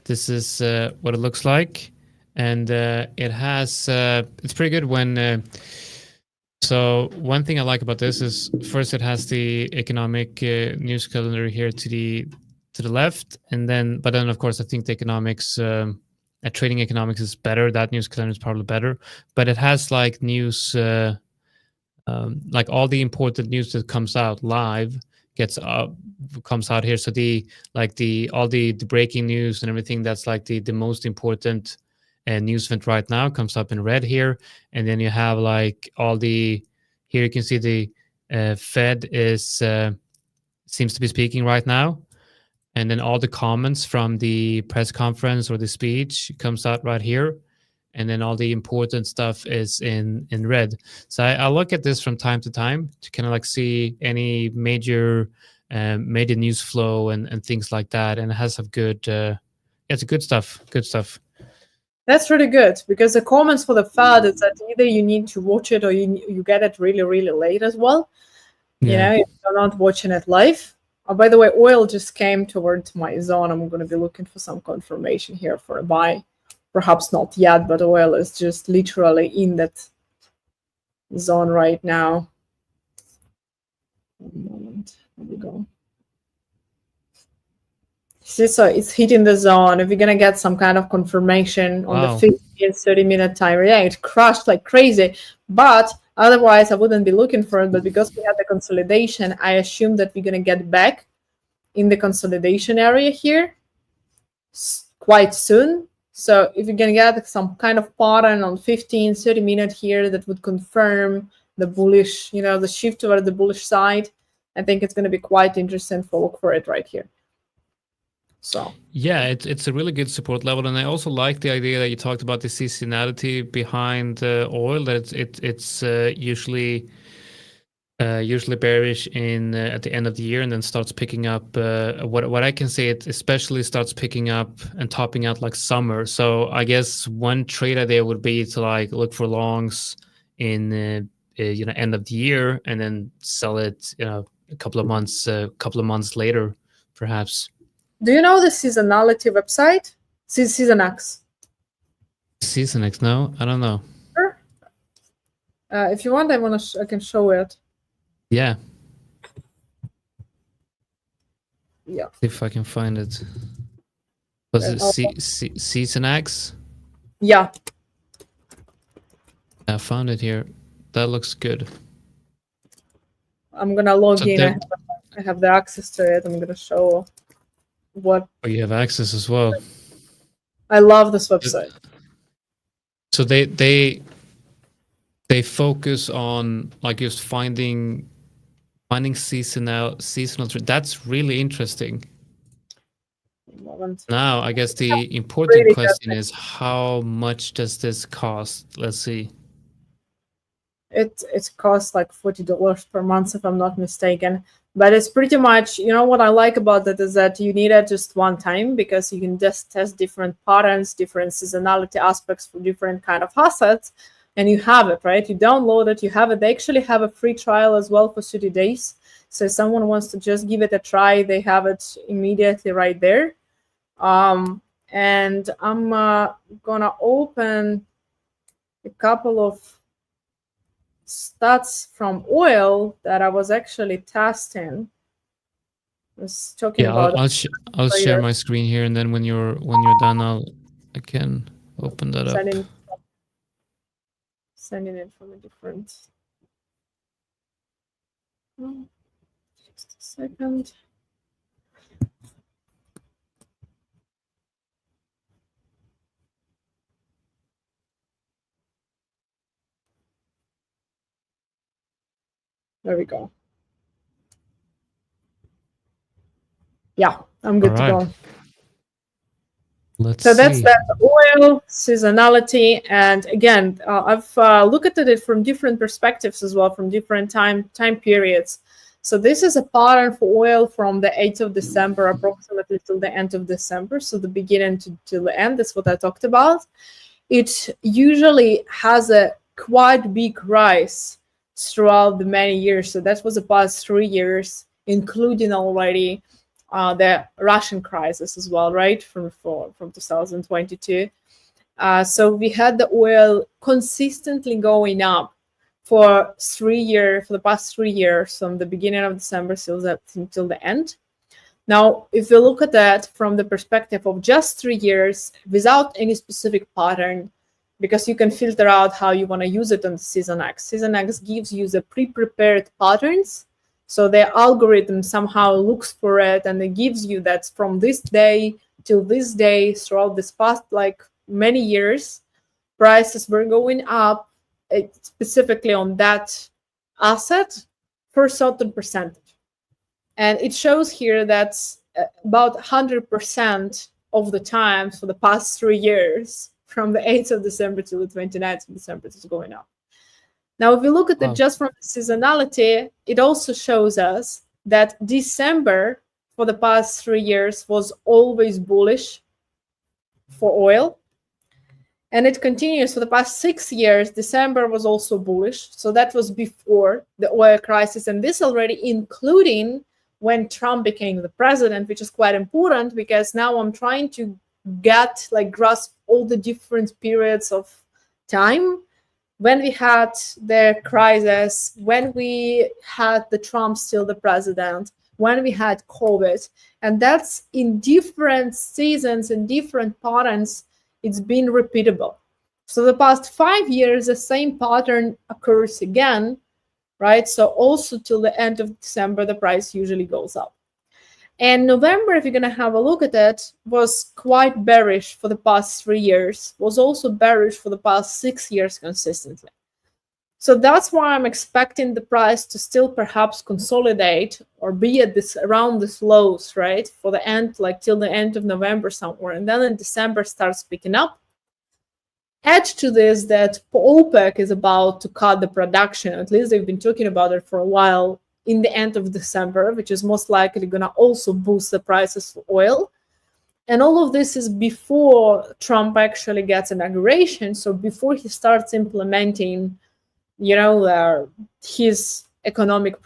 this is what it looks like, and it has it's pretty good when. So one thing I like about this is first it has the economic news calendar here to the left, and then of course I think the economics. Trading economics is better. That news calendar is probably better, but it has like news, like all the important news that comes out live comes out here. So all the breaking news and everything that's like the most important news event right now comes up in red here, and then you have like all the here you can see the Fed is seems to be speaking right now. And then all the comments from the press conference or the speech comes out right here. And then all the important stuff is in red. So I look at this from time to time to kind of like see any major news flow and things like that. And it has some good, it's good stuff. Good stuff. That's really good, because the comments for the Fed is that either you need to watch it or you get it really, really late as well. Yeah. If you're not watching it live. Oh, by the way, oil just came towards my zone. I'm going to be looking for some confirmation here for a buy. Perhaps not yet, but oil is just literally in that zone right now. There we go. See, so it's hitting the zone. If we're gonna get some kind of confirmation on the 15 30-minute timer, yeah, it crashed like crazy. But otherwise, I wouldn't be looking for it. But because we had the consolidation, I assume that we're gonna get back in the consolidation area here quite soon. So if you're gonna get some kind of pattern on 15 30-minute here that would confirm the bullish, the shift toward the bullish side, I think it's gonna be quite interesting to look for it right here. So yeah, it's a really good support level, and I also like the idea that you talked about the seasonality behind oil. That it's usually bearish in at the end of the year, and then starts picking up. What I can say, it especially starts picking up and topping out like summer. So I guess one trade idea would be to like look for longs in end of the year, and then sell it a couple of months later, perhaps. do you know the Seasonality website? Seasonex. Seasonex? No, I don't know. Sure. If you want, I can show it. Yeah. Yeah. See if I can find it. Was it Seasonex? Yeah. I found it here. That looks good. I'm gonna log in. I have the access to it. I'm gonna show what. Oh, you have access as well. I love this website. So they focus on like just finding seasonal. That's really interesting. Now, I guess the important question is, how much does this cost? Let's see. It costs like $40 per month, if I'm not mistaken. But it's pretty much, what I like about that is that you need it just one time, because you can just test different patterns, different seasonality aspects for different kind of assets, and you have it, right? You download it, you have it. They actually have a free trial as well for 30 days. So if someone wants to just give it a try, they have it immediately right there. And I'm gonna open a couple of stats from oil that I was actually testing. I was talking about. I'll share my screen here, and then when you're done, I can open that up. Sending it from a different. Just a second. There we go. Yeah, I'm good to go. Let's so see. That's that oil, seasonality, and again, I've looked at it from different perspectives as well, from different time periods. So this is a pattern for oil from the 8th of December, approximately till the end of December. So the beginning to the end, that's what I talked about. It usually has a quite big rise throughout the many years. So that was the past 3 years, including already the Russian crisis as well, right? From 2022. So we had the oil consistently going up for the past 3 years, from the beginning of December until the end. Now, if you look at that from the perspective of just 3 years, without any specific pattern, because you can filter out how you want to use it on Seasonex. Seasonex gives you the pre-prepared patterns. So the algorithm somehow looks for it, and it gives you that from this day till this day, throughout this past many years, prices were going up specifically on that asset for a certain percentage. And it shows here that about 100% of the time for the past 3 years, from the 8th of December to the 29th of December, it's going up. Now, if we look at it just from the seasonality, it also shows us that December for the past 3 years was always bullish for oil. And it continues for the past 6 years. December was also bullish. So that was before the oil crisis. And this already including when Trump became the president, which is quite important, because now I'm trying to grasp all the different periods of time when we had the crisis, when we had the Trump still the president, when we had COVID. And that's in different seasons and different patterns, it's been repeatable. So the past 5 years, the same pattern occurs again, right? So also till the end of December, the price usually goes up. And November, if you're going to have a look at it, was quite bearish for the past 3 years, was also bearish for the past 6 years consistently. So that's why I'm expecting the price to still perhaps consolidate or be at this around this lows, right? For the end, like till the end of November somewhere. And then in December starts picking up. Add to this that OPEC is about to cut the production. At least they've been talking about it for a while in the end of December, which is most likely going to also boost the prices for oil. And all of this is before Trump actually gets inauguration. So before he starts implementing, his economic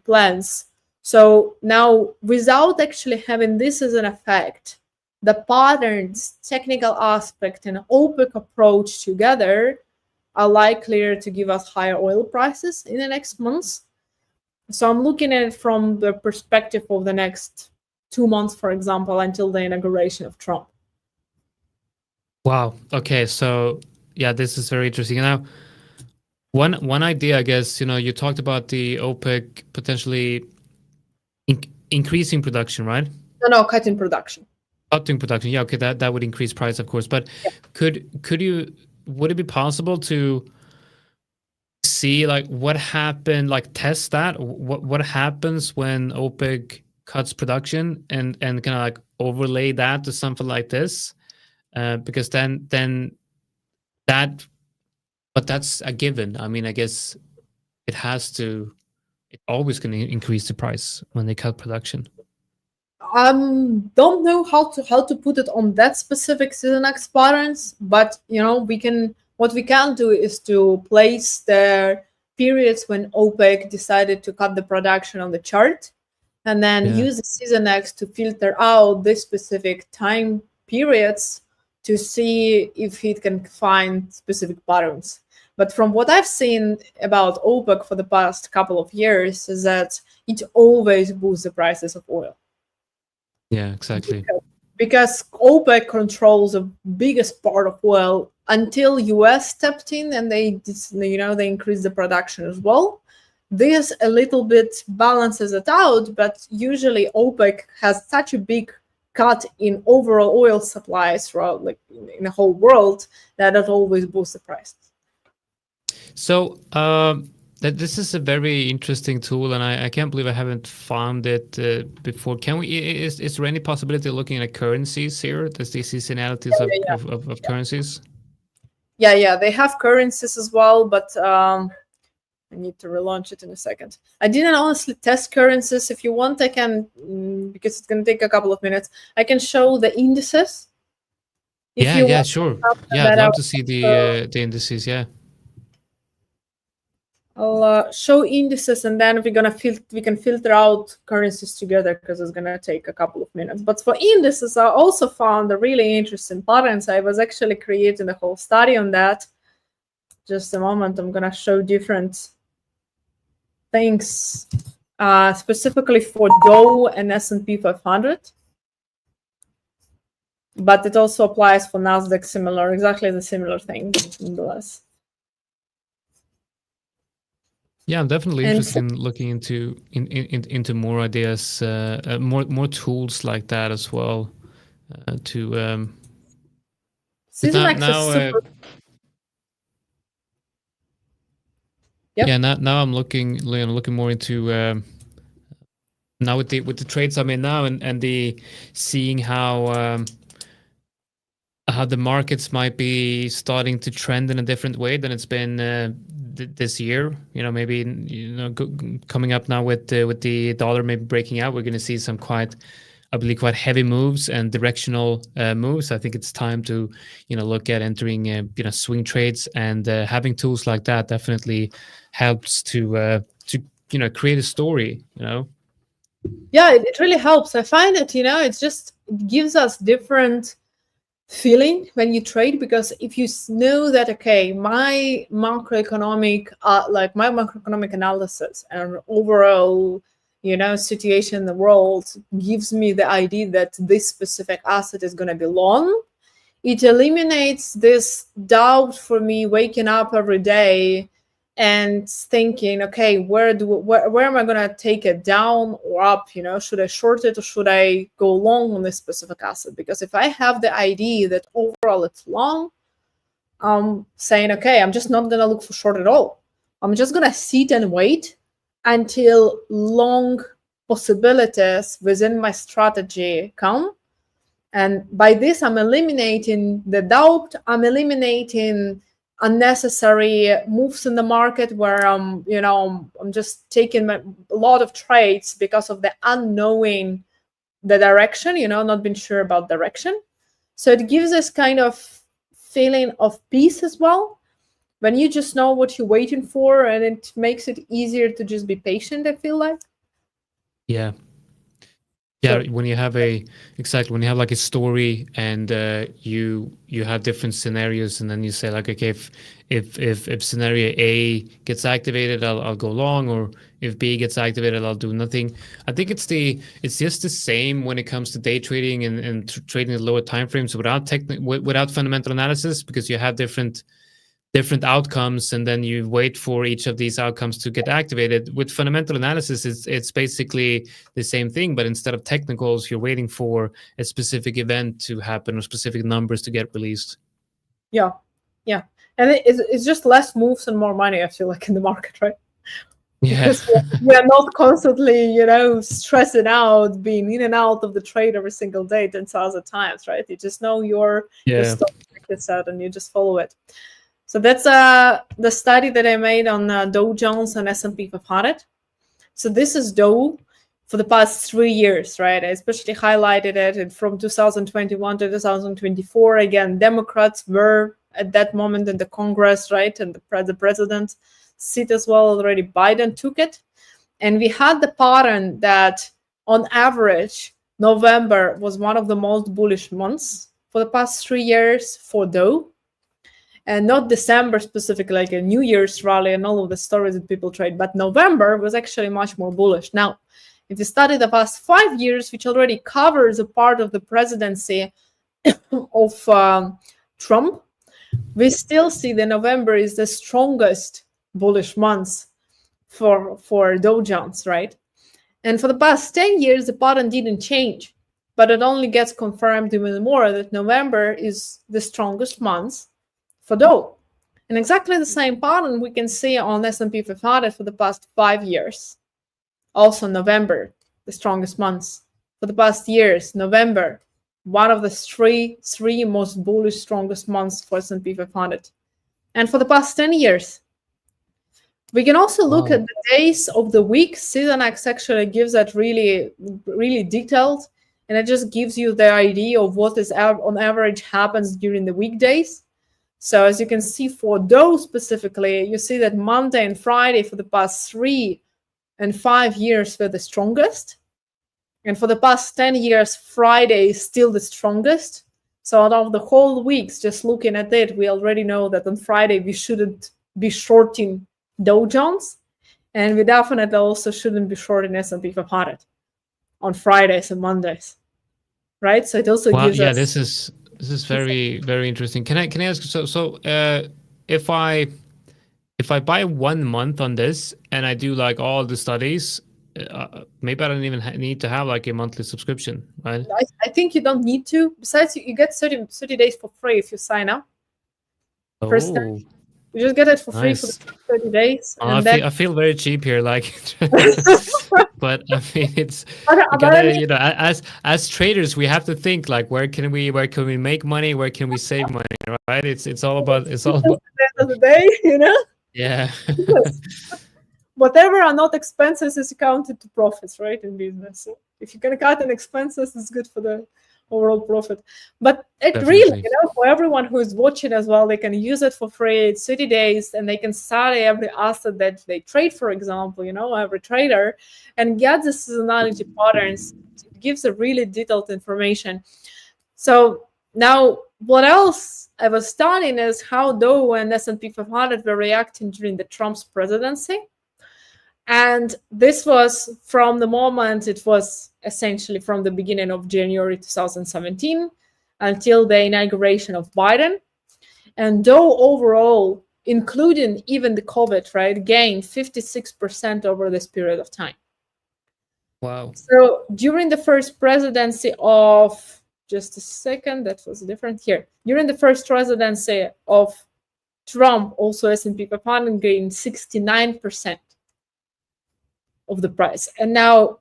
plans. So now, without actually having this as an effect, the patterns, technical aspect, and OPEC approach together are likelier to give us higher oil prices in the next months. So I'm looking at it from the perspective of the next 2 months, for example, until the inauguration of Trump. Wow. Okay. So yeah, this is very interesting. Now, one idea, I guess, you talked about the OPEC potentially increasing production, right? No, cutting production. Cutting production. Yeah. Okay. That would increase price, of course. But yeah. Would it be possible to see like what happened, like test that? What happens when OPEC cuts production and kind of like overlay that to something like this? Because then that, but that's a given. I mean, I guess it's always going to increase the price when they cut production. Don't know how to put it on that specific Seasonax patterns, but what we can do is to place the periods when OPEC decided to cut the production on the chart, and then use the Seasonax to filter out this specific time periods to see if it can find specific patterns. But from what I've seen about OPEC for the past couple of years is that it always boosts the prices of oil. Yeah, exactly. Because OPEC controls the biggest part of oil until US stepped in and they increased the production as well. This a little bit balances it out, but usually OPEC has such a big cut in overall oil supplies throughout, like in the whole world, that it always boosts the prices. So this is a very interesting tool, and I can't believe I haven't found it before. Can we? Is there any possibility of looking at currencies here? Does the seasonalities of currencies? Yeah, they have currencies as well, but I need to relaunch it in a second. I didn't honestly test currencies. If you want, I can, because it's going to take a couple of minutes. I can show the indices. Yeah, sure. Yeah, I'd love to see the indices. Yeah. I'll show indices, and then we can filter out currencies together because it's gonna take a couple of minutes. But for indices, I also found a really interesting patterns. I was actually creating a whole study on that. Just a moment, I'm gonna show different things, specifically for Dow and S&P 500. But it also applies for Nasdaq. Exactly the similar thing, nonetheless. Yeah, I'm definitely interested in looking into more ideas, more tools like that as well. Now, now I'm looking more into now with the trades I'm in now and the seeing how the markets might be starting to trend in a different way than it's been this year. Maybe coming up now with the dollar maybe breaking out, we're going to see some quite heavy moves and directional moves. I think it's time to look at entering swing trades, and having tools like that definitely helps to create a story. Yeah, it really helps. I find that it gives us different feeling when you trade, because if you know that my macroeconomic analysis and overall situation in the world gives me the idea that this specific asset is going to be long. It eliminates this doubt for me waking up every day and thinking, okay, where am I going to take it down or up? Should I short it or should I go long on this specific asset? Because if I have the idea that overall it's long, I'm saying, okay, I'm just not going to look for short at all. I'm just going to sit and wait until long possibilities within my strategy come. And by this, I'm eliminating the doubt. I'm eliminating unnecessary moves in the market where I'm just taking a lot of trades because of the unknowing the direction, not being sure about direction. So it gives us kind of feeling of peace as well when you just know what you're waiting for, and it makes it easier to just be patient, I feel like. Yeah, when you have like a story and you have different scenarios, and then you say like, okay, if scenario A gets activated, I'll go long, or if B gets activated, I'll do nothing. I think it's just the same when it comes to day trading and trading at lower time frames without fundamental analysis, because you have different outcomes, and then you wait for each of these outcomes to get activated. With fundamental analysis, it's basically the same thing, but instead of technicals, you're waiting for a specific event to happen or specific numbers to get released. Yeah, and it's just less moves and more money, I feel like, in the market, right? Yeah. Because we are not constantly, stressing out, being in and out of the trade every single day 10,000 times, right? You just know your stock market set and you just follow it. So that's the study that I made on Dow Jones and S&P 500. So this is Dow for the past 3 years, right? I especially highlighted it from 2021 to 2024. Again, Democrats were at that moment in the Congress, right? And the president seat as well already. Biden took it. And we had the pattern that on average, November was one of the most bullish months for the past 3 years for Dow. And not December specifically, like a New Year's rally and all of the stories that people trade, but November was actually much more bullish. Now, if you study the past 5 years, which already covers a part of the presidency of Trump, we still see that November is the strongest bullish month for Dow Jones, right? And for the past 10 years, the pattern didn't change, but it only gets confirmed even more that November is the strongest month for Dow. And exactly the same pattern we can see on S&P 500 for the past 5 years. Also November, the strongest months. For the past years, November, one of the three most bullish, strongest months for S&P 500. And for the past 10 years. We can also look at the days of the week. Seasonality actually gives that really, really detailed. And it just gives you the idea of what is on average happens during the weekdays. So as you can see for Dow specifically, you see that Monday and Friday for the past 3 and 5 years were the strongest. And for the past 10 years, Friday is still the strongest. So out of the whole weeks, just looking at it, we already know that on Friday we shouldn't be shorting Dow Jones. And we definitely also shouldn't be shorting S&P 500 on Fridays and Mondays. Right? So it also gives us... This is very, very interesting. Can I ask, so if I buy 1 month on this and I do like all the studies, maybe I don't even need to have like a monthly subscription, right? I think you don't need to. Besides, you get 30 days for free if you sign up. First time. You just get it for free for the 30 days. And I feel very cheap here, like, but I mean, it's as traders, we have to think like, where can we make money, where can we save money, right? It's all about at the end of the day, Yeah. Whatever are not expenses is counted to profits, right, in business. So if you can cut in expenses, it's good for the overall profit. But it Definitely. Really, for everyone who is watching as well, they can use it for free. It's 30 days, and they can study every asset that they trade, for example, every trader, and get the seasonality patterns. It gives a really detailed information. So now, what else I was studying is how Dow and S&P 500 were reacting during the Trump's presidency. And this was from the moment, it was essentially from the beginning of January 2017 until the inauguration of Biden. And though overall, including even the COVID, right, gained 56% over this period of time. Wow. So during the first presidency of, just a second, that was different here. During the first presidency of Trump, also S&P 500 gained 69% of the price. And now,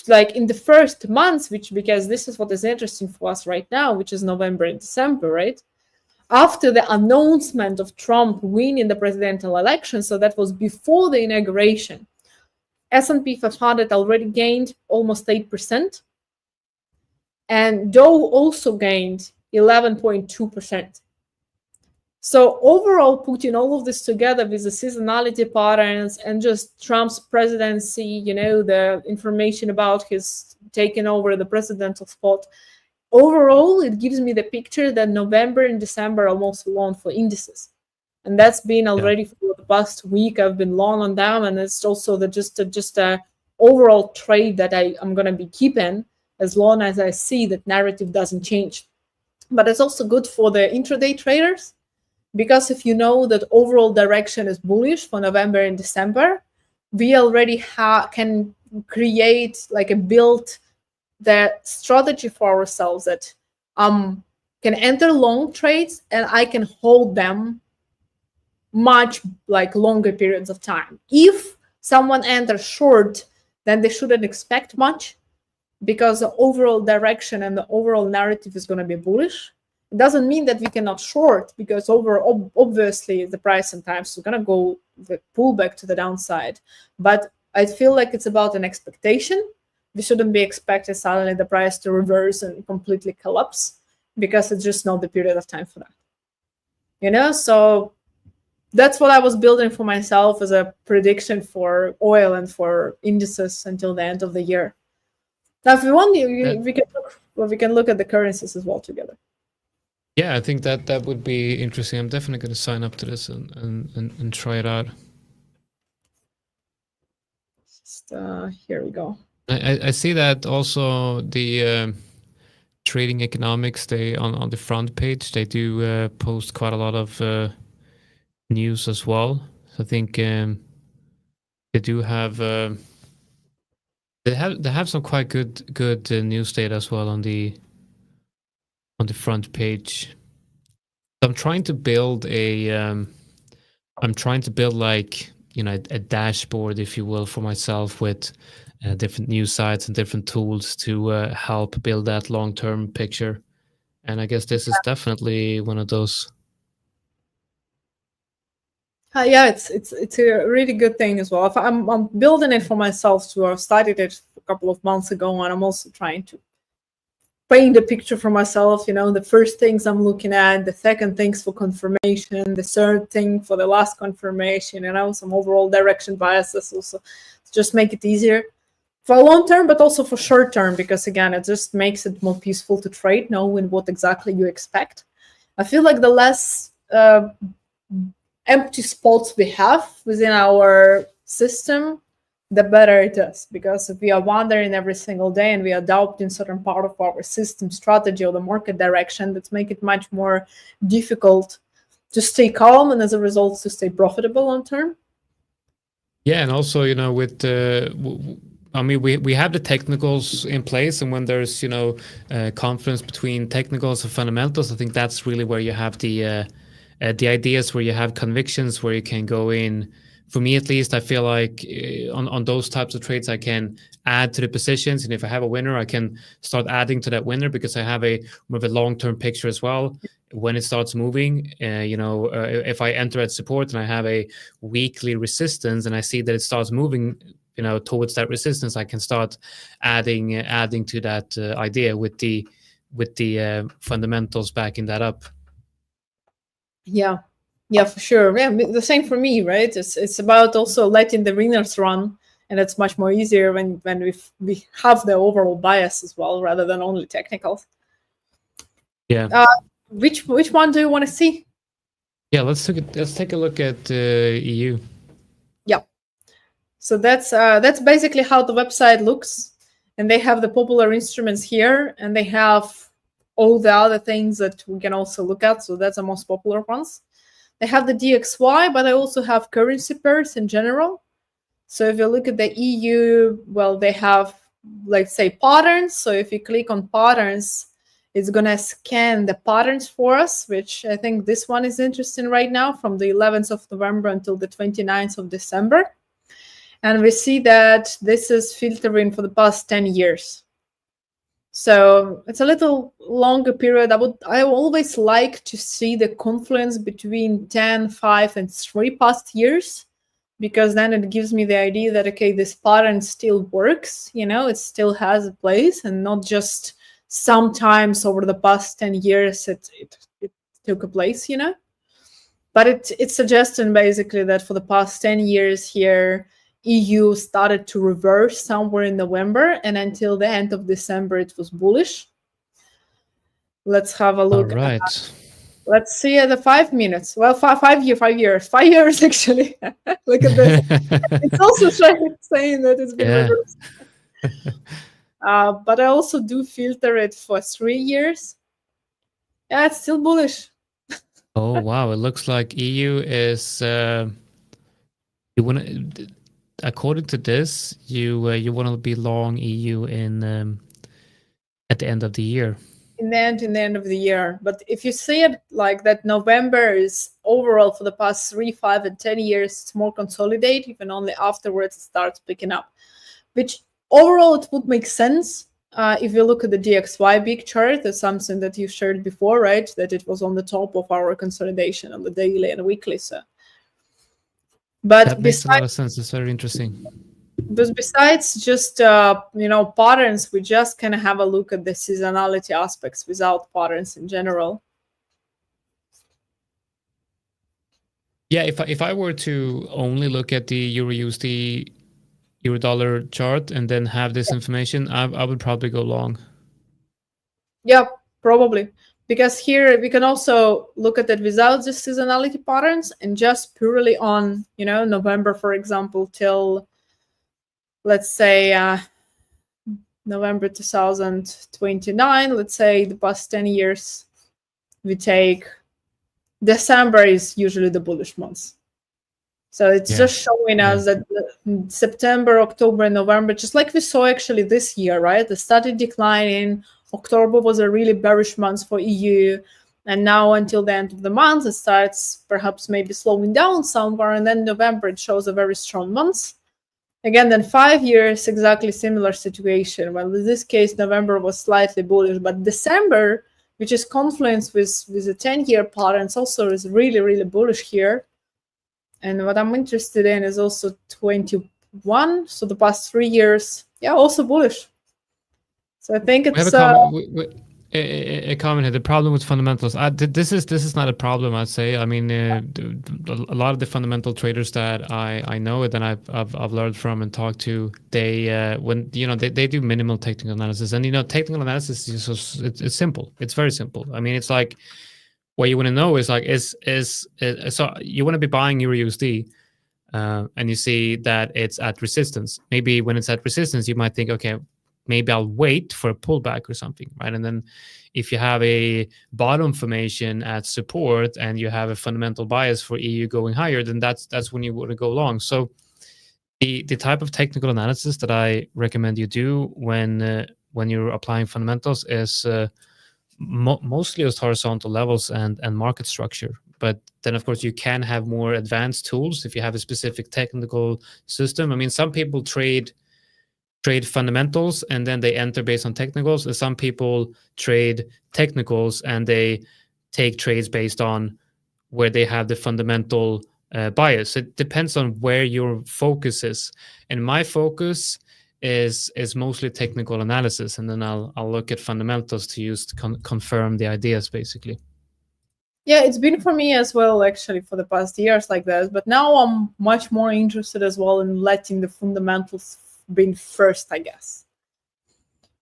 like in the first months, because this is what is interesting for us right now, which is November and December, right? After the announcement of Trump winning the presidential election, so that was before the inauguration, S&P 500 already gained almost 8%, and Dow also gained 11.2%. So overall, putting all of this together with the seasonality patterns and just Trump's presidency, the information about his taking over the presidential spot, overall, it gives me the picture that November and December are mostly long for indices. And that's been already for the past week. I've been long on them, and it's also just a overall trade that I'm going to be keeping as long as I see that narrative doesn't change. But it's also good for the intraday traders, because if you know that overall direction is bullish for November and December, we already can create like a build that strategy for ourselves that can enter long trades and I can hold them much like longer periods of time. If someone enters short, then they shouldn't expect much, because the overall direction and the overall narrative is going to be bullish. It doesn't mean that we cannot short, because obviously the price sometimes is going to go pull back to the downside. But I feel like it's about an expectation. We shouldn't be expecting suddenly the price to reverse and completely collapse, because it's just not the period of time for that. So that's what I was building for myself as a prediction for oil and for indices until the end of the year. Now, if we want, we can look at the currencies as well together. Yeah, I think that would be interesting. I'm definitely going to sign up to this and try it out. Just, here we go. I see that also the Trading Economics, they on the front page, they do post quite a lot of news as well. So I think they do have they have some quite good news data as well on the front page. So I'm trying to build like a dashboard, if you will, for myself with different news sites and different tools to help build that long-term picture. And I guess this is definitely one of those. Yeah, it's a really good thing as well. I'm building it for myself too. I started it a couple of months ago, and I'm also trying to paint the picture for myself. The first things I'm looking at, the second things for confirmation, the third thing for the last confirmation, some overall direction biases also to just make it easier for long term, but also for short term, because again, it just makes it more peaceful to trade, knowing what exactly you expect. I feel like the less empty spots we have within our system, the better it is, because if we are wandering every single day and we are adopting certain part of our system strategy or the market direction, that make it much more difficult to stay calm and as a result to stay profitable long term. Yeah, and also with we have the technicals in place, and when there's confidence between technicals and fundamentals, I think that's really where you have the ideas, where you have convictions, where you can go in. For me, at least, I feel like on those types of trades, I can add to the positions, and if I have a winner, I can start adding to that winner, because I have more of a long-term picture as well. When it starts moving, if I enter at support and I have a weekly resistance, and I see that it starts moving, towards that resistance, I can start adding to that idea with the fundamentals backing that up. Yeah, for sure. Yeah, the same for me, right? It's about also letting the winners run, and it's much more easier when we have the overall bias as well, rather than only technicals. Yeah. Which one do you want to see? Yeah, let's take a look at EU. Yeah. So that's basically how the website looks. And they have the popular instruments here, and they have all the other things that we can also look at. So that's the most popular ones. They have the DXY, but they also have currency pairs in general. So if you look at the EU, well, they have, let's say, patterns. So if you click on patterns, it's going to scan the patterns for us, which I think this one is interesting right now, from the 11th of November until the 29th of December. And we see that this is filtering for the past 10 years. So it's a little longer period. I always like to see the confluence between 10, 5, and 3 past years, because then it gives me the idea that, okay, this pattern still works, it still has a place, and not just sometimes over the past 10 years it took a place, But it's suggesting basically that for the past 10 years here, EU started to reverse somewhere in November, and until the end of December, it was bullish. Let's have a look. All right. Let's see at the 5 minutes. Well, 5 years, 5 years actually. Look at this. It's also saying that it's been reversed. But I also do filter it for 3 years. Yeah, it's still bullish. Oh wow! It looks like EU is. You want to, according to this, you want to be long EU in at the end of the year. In the end of the year. But if you see it like that, November is overall for the past 3, 5, and 10 years, it's more consolidated, and only afterwards it starts picking up. Which overall it would make sense if you look at the DXY big chart. That's something that you shared before, right? That it was on the top of our consolidation on the daily and weekly. So, but that makes a lot of sense. It's very interesting. But besides just patterns, we just kind of have a look at the seasonality aspects without patterns in general. Yeah, if I were to only look at the Euro USD Euro dollar chart and then have this information, I would probably go long. Yeah, probably. Because here we can also look at it without the seasonality patterns and just purely on, November, for example, till, let's say, November 2029. Let's say the past 10 years, we take December is usually the bullish months. So it's just showing us that September, October, and November, just like we saw actually this year, right? It started declining. October was a really bearish month for EU. And now until the end of the month, it starts perhaps maybe slowing down somewhere. And then November, it shows a very strong month. Again, then 5 years, exactly similar situation. Well, in this case, November was slightly bullish, but December, which is confluence with a 10-year pattern, also is really, really bullish here. And what I'm interested in is also 21. So the past 3 years, also bullish. So I think it's a comment here. The problem with fundamentals. This is not a problem, I'd say. I mean, a lot of the fundamental traders that I know and I've learned from and talked to, they they do minimal technical analysis, and technical analysis is it's simple. It's very simple. I mean, it's like what you want to know is like so you want to be buying Euro USD, and you see that it's at resistance. Maybe when it's at resistance, you might think, okay, maybe I'll wait for a pullback or something, right? And then if you have a bottom formation at support and you have a fundamental bias for EU going higher, then that's when you want to go long. So the type of technical analysis that I recommend you do when you're applying fundamentals is mostly as horizontal levels and market structure. But then, of course, you can have more advanced tools if you have a specific technical system. I mean, some people trade fundamentals and then they enter based on technicals, and some people trade technicals and they take trades based on where they have the fundamental bias. It depends on where your focus is, and my focus is mostly technical analysis, and then I'll look at fundamentals to use to confirm the ideas, basically. Yeah, it's been for me as well, actually, for the past years like that. But now I'm much more interested as well in letting the fundamentals being first, I guess.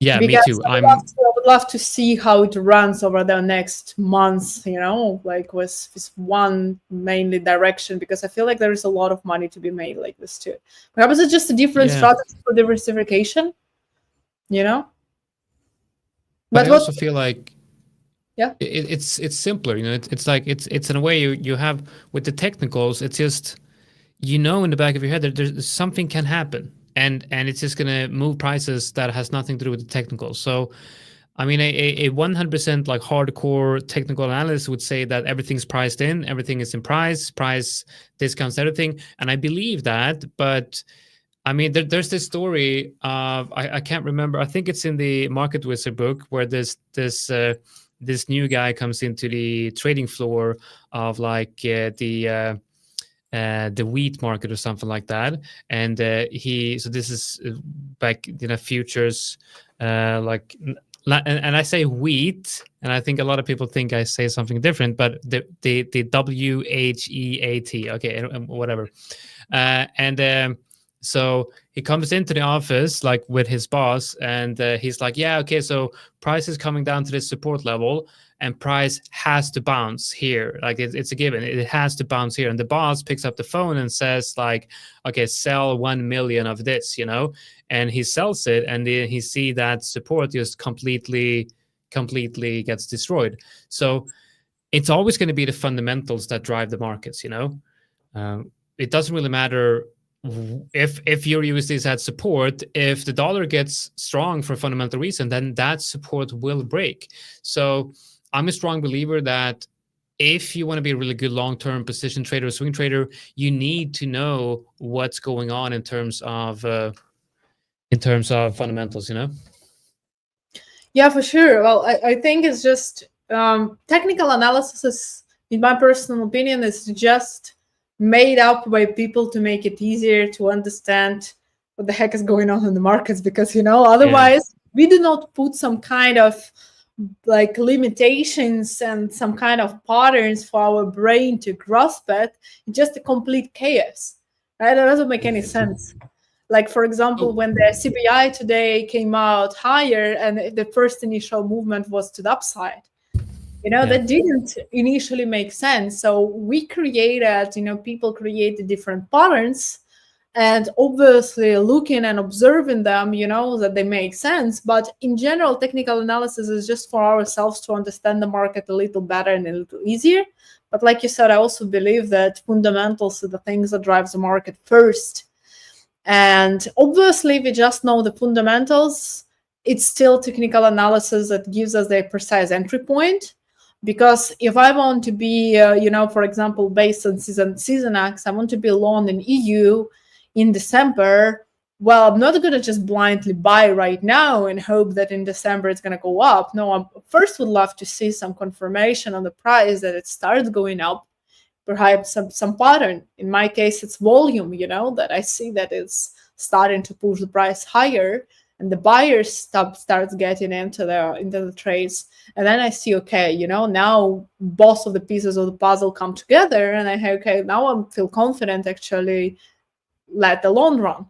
Yeah, me because too. I would love to see how it runs over the next months, like with this one mainly direction, because I feel like there is a lot of money to be made like this too. Perhaps it's just a different strategy for diversification, But But I what? also feel like it's simpler. It's like it's in a way you have with the technicals. It's just in the back of your head that there's something can happen, and it's just gonna move prices that has nothing to do with the technicals. So I mean, a 100% like hardcore technical analyst would say that everything's priced in, everything is in price discounts everything, and I believe that. But I mean, there's this story of I can't remember. I think it's in the Market Wizard book where this new guy comes into the trading floor of like the wheat market or something like that, and so this is back futures like and I say wheat, and I think a lot of people think I say something different, but the WHEAT, okay, whatever, and so he comes into the office like with his boss, and he's like, yeah, okay, so price is coming down to this support level, and price has to bounce here. Like it's a given. It has to bounce here. And the boss picks up the phone and says like, okay, sell 1 million of this, and he sells it, and then he see that support just completely gets destroyed. So it's always going to be the fundamentals that drive the markets, it doesn't really matter if your USD has support. If the dollar gets strong for a fundamental reason, then that support will break. So I'm a strong believer that if you want to be a really good long-term position trader or swing trader, you need to know what's going on in terms of fundamentals, Yeah, for sure. Well, I think it's just technical analysis is, in my personal opinion, is just made up by people to make it easier to understand what the heck is going on in the markets, because otherwise we do not put some kind of like limitations and some kind of patterns for our brain to grasp it. It's just a complete chaos, right? That doesn't make any sense. Like, for example, when the CPI today came out higher and the first initial movement was to the upside, that didn't initially make sense. So we created, people created different patterns, and obviously looking and observing them, that they make sense. But in general, technical analysis is just for ourselves to understand the market a little better and a little easier. But like you said, I also believe that fundamentals are the things that drives the market first. And obviously, if we just know the fundamentals, it's still technical analysis that gives us the precise entry point. Because if I want to be, for example, based on season X, I want to be long in EU in December. Well, I'm not going to just blindly buy right now and hope that in December it's going to go up. No, I first would love to see some confirmation on the price that it starts going up, perhaps some pattern. In my case, it's volume, that I see that it's starting to push the price higher, and the buyers starts getting into the trades. And then I see, okay, now both of the pieces of the puzzle come together, and I say, okay, now I feel confident actually let the loan run.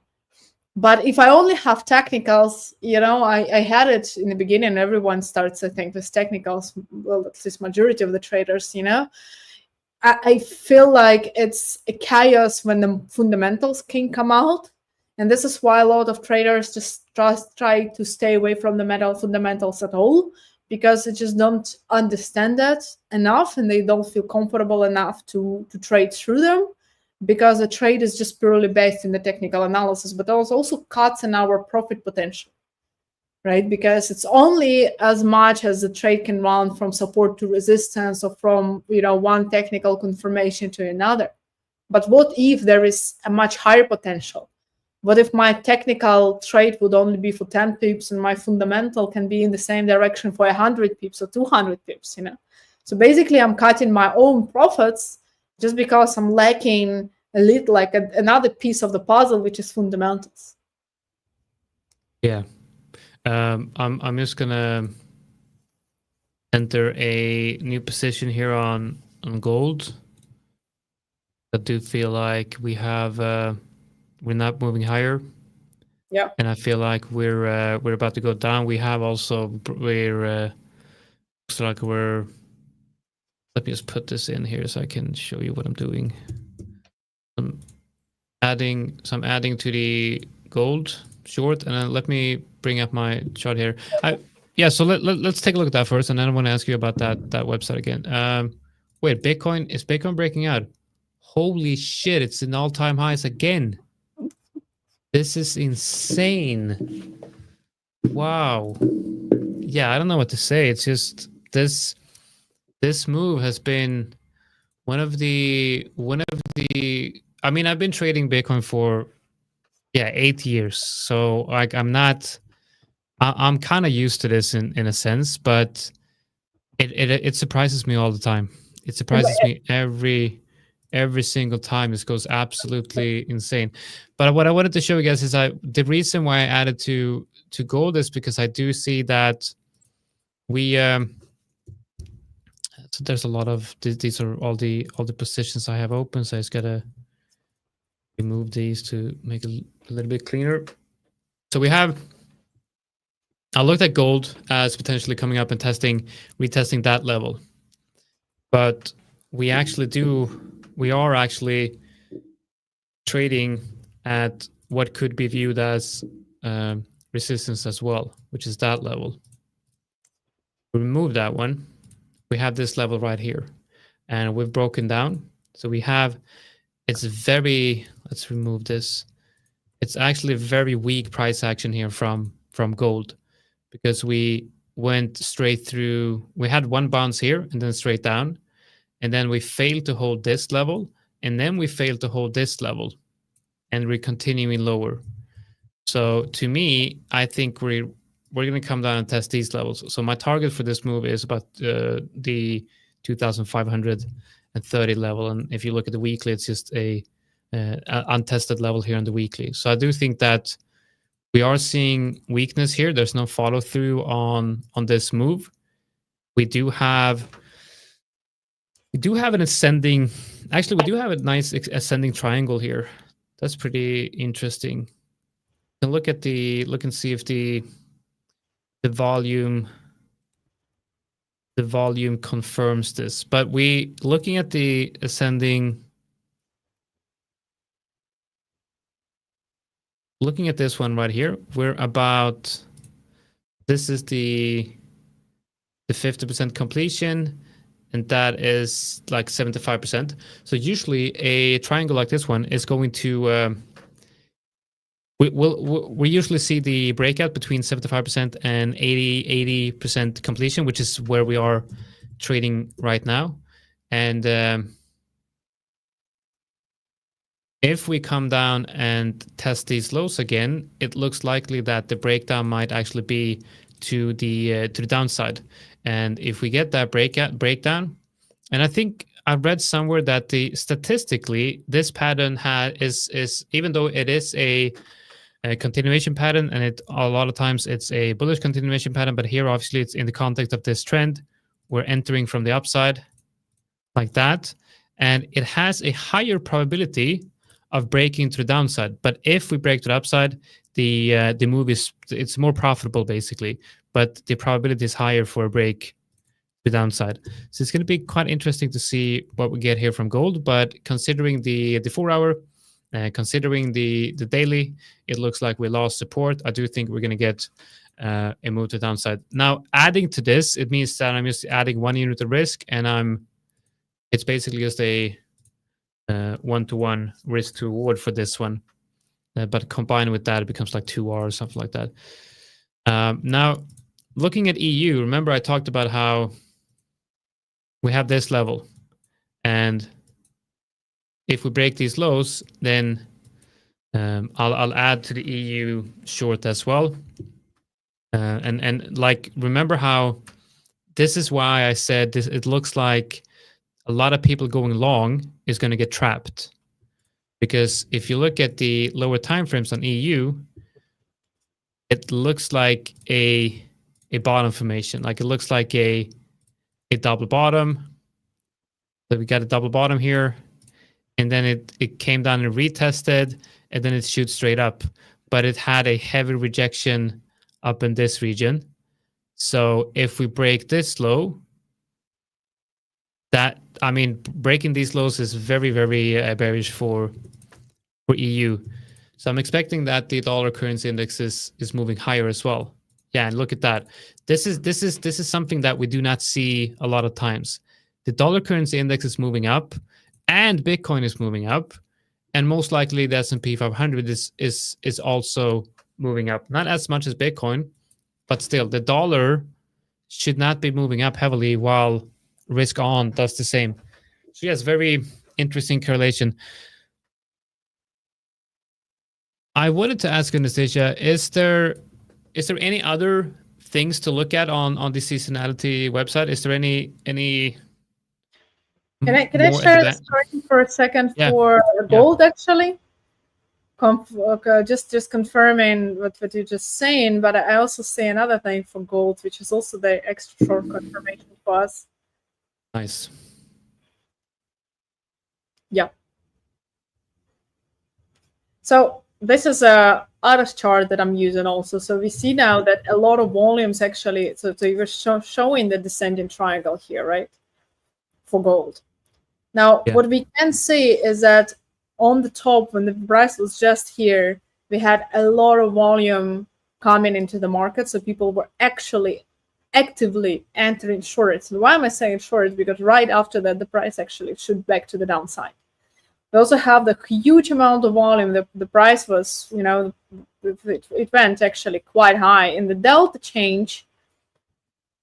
But if I only have technicals, I had it in the beginning. Everyone starts, I think, with technicals. Well, at least majority of the traders, I feel like it's a chaos when the fundamentals can come out. And this is why a lot of traders just try to stay away from the metal fundamentals at all, because they just don't understand that enough, and they don't feel comfortable enough to trade through them, because the trade is just purely based in the technical analysis. But there's also cuts in our profit potential, right? Because it's only as much as the trade can run from support to resistance, or from one technical confirmation to another. But what if there is a much higher potential? What if my technical trade would only be for 10 pips and my fundamental can be in the same direction for 100 pips or 200 pips? So basically, I'm cutting my own profits just because I'm lacking a little, like another piece of the puzzle, which is fundamentals. Yeah. I'm just gonna enter a new position here on gold. I do feel like we're not moving higher. Yeah. And I feel like we're about to go down. We have also looks like we're. Let me just put this in here so I can show you what I'm doing. I'm adding to the gold short, and then let me bring up my chart here. So let's take a look at that first, and then I want to ask you about that website again. Wait, is Bitcoin breaking out? Holy shit! It's in all-time highs again. This is insane. Wow. Yeah, I don't know what to say. It's just this move has been one of the I mean, I've been trading Bitcoin for 8 years. So like I'm kind of used to this in a sense, but it surprises me all the time. It surprises me every single time. This goes absolutely insane. But what I wanted to show you guys is the reason why I added to gold is because I do see that we so there's a lot of these are all the positions I have open. So I just gotta remove these to make it a little bit cleaner. So I looked at gold as potentially coming up and retesting that level. But we are actually trading at what could be viewed as resistance as well, which is that level. We remove that one. We have this level right here, and we've broken down. So let's remove this. It's actually a very weak price action here from gold, because we went straight through. We had one bounce here and then straight down, and then we failed to hold this level, and then we failed to hold this level, and we're continuing lower. So to me, I think we're going to come down and test these levels. So my target for this move is about the 2,530 level, and if you look at the weekly, it's just a untested level here on the weekly. So I do think that we are seeing weakness here. There's no follow through on this move. We do have an ascending. Actually, we do have a nice ascending triangle here. That's pretty interesting. You can look and see if the volume confirms this. But looking at the ascending. Looking at this one right here, this is the 50% completion, and that is like 75%. So usually a triangle like this one is going to we usually see the breakout between 75% and 80% completion, which is where we are trading right now. And if we come down and test these lows again, it looks likely that the breakdown might actually be to the downside. And if we get that breakdown, and I think I read somewhere that statistically this pattern is even though it is a continuation pattern, and a lot of times it's a bullish continuation pattern, but here obviously it's in the context of this trend. We're entering from the upside like that, and it has a higher probability of breaking to the downside. But if we break to the upside, the move it's more profitable basically, but the probability is higher for a break to the downside. So it's going to be quite interesting to see what we get here from gold. But considering the 4 hour, considering the daily, it looks like we lost support. I do think we're going to get a move to the downside. Now, adding to this, it means that I'm just adding 1 unit of risk, and it's basically just a 1-to-1 risk to reward for this one, but combined with that, it becomes like 2R or something like that. Now, looking at EU, remember I talked about how we have this level, and if we break these lows, then I'll add to the EU short as well. And like, remember how this is why I said this. It looks like a lot of people going long is going to get trapped, because if you look at the lower time frames on EU, it looks like a bottom formation. Like it looks like a double bottom. So we got a double bottom here, and then it came down and retested, and then it shoots straight up. but it had a heavy rejection up in this region. So if we break this low, breaking these lows is very, very bearish for EU. So I'm expecting that the dollar currency index is moving higher as well. Yeah, and look at that. This is something that we do not see a lot of times. The dollar currency index is moving up, and Bitcoin is moving up, and most likely the S&P 500 is also moving up. Not as much as Bitcoin, but still, the dollar should not be moving up heavily while risk on does the same. So yes, very interesting correlation. I wanted to ask Anastasiia, is there any other things to look at on the Seasonality website? Is there any Can I share the screen for a second for gold actually? Just confirming what you're just saying, but I also say another thing for gold, which is also the extra short confirmation for us. Nice. Yeah. So this is a other chart that I'm using also. So we see now that a lot of volumes actually, so you were showing the descending triangle here, right? For gold. Now, what we can see is that on the top, when the price was just here, we had a lot of volume coming into the market. So people were actually actively entering shorts. And why am I saying shorts? Because right after that, the price actually shoot back to the downside. We also have the huge amount of volume. The price was, it went actually quite high. And the delta change,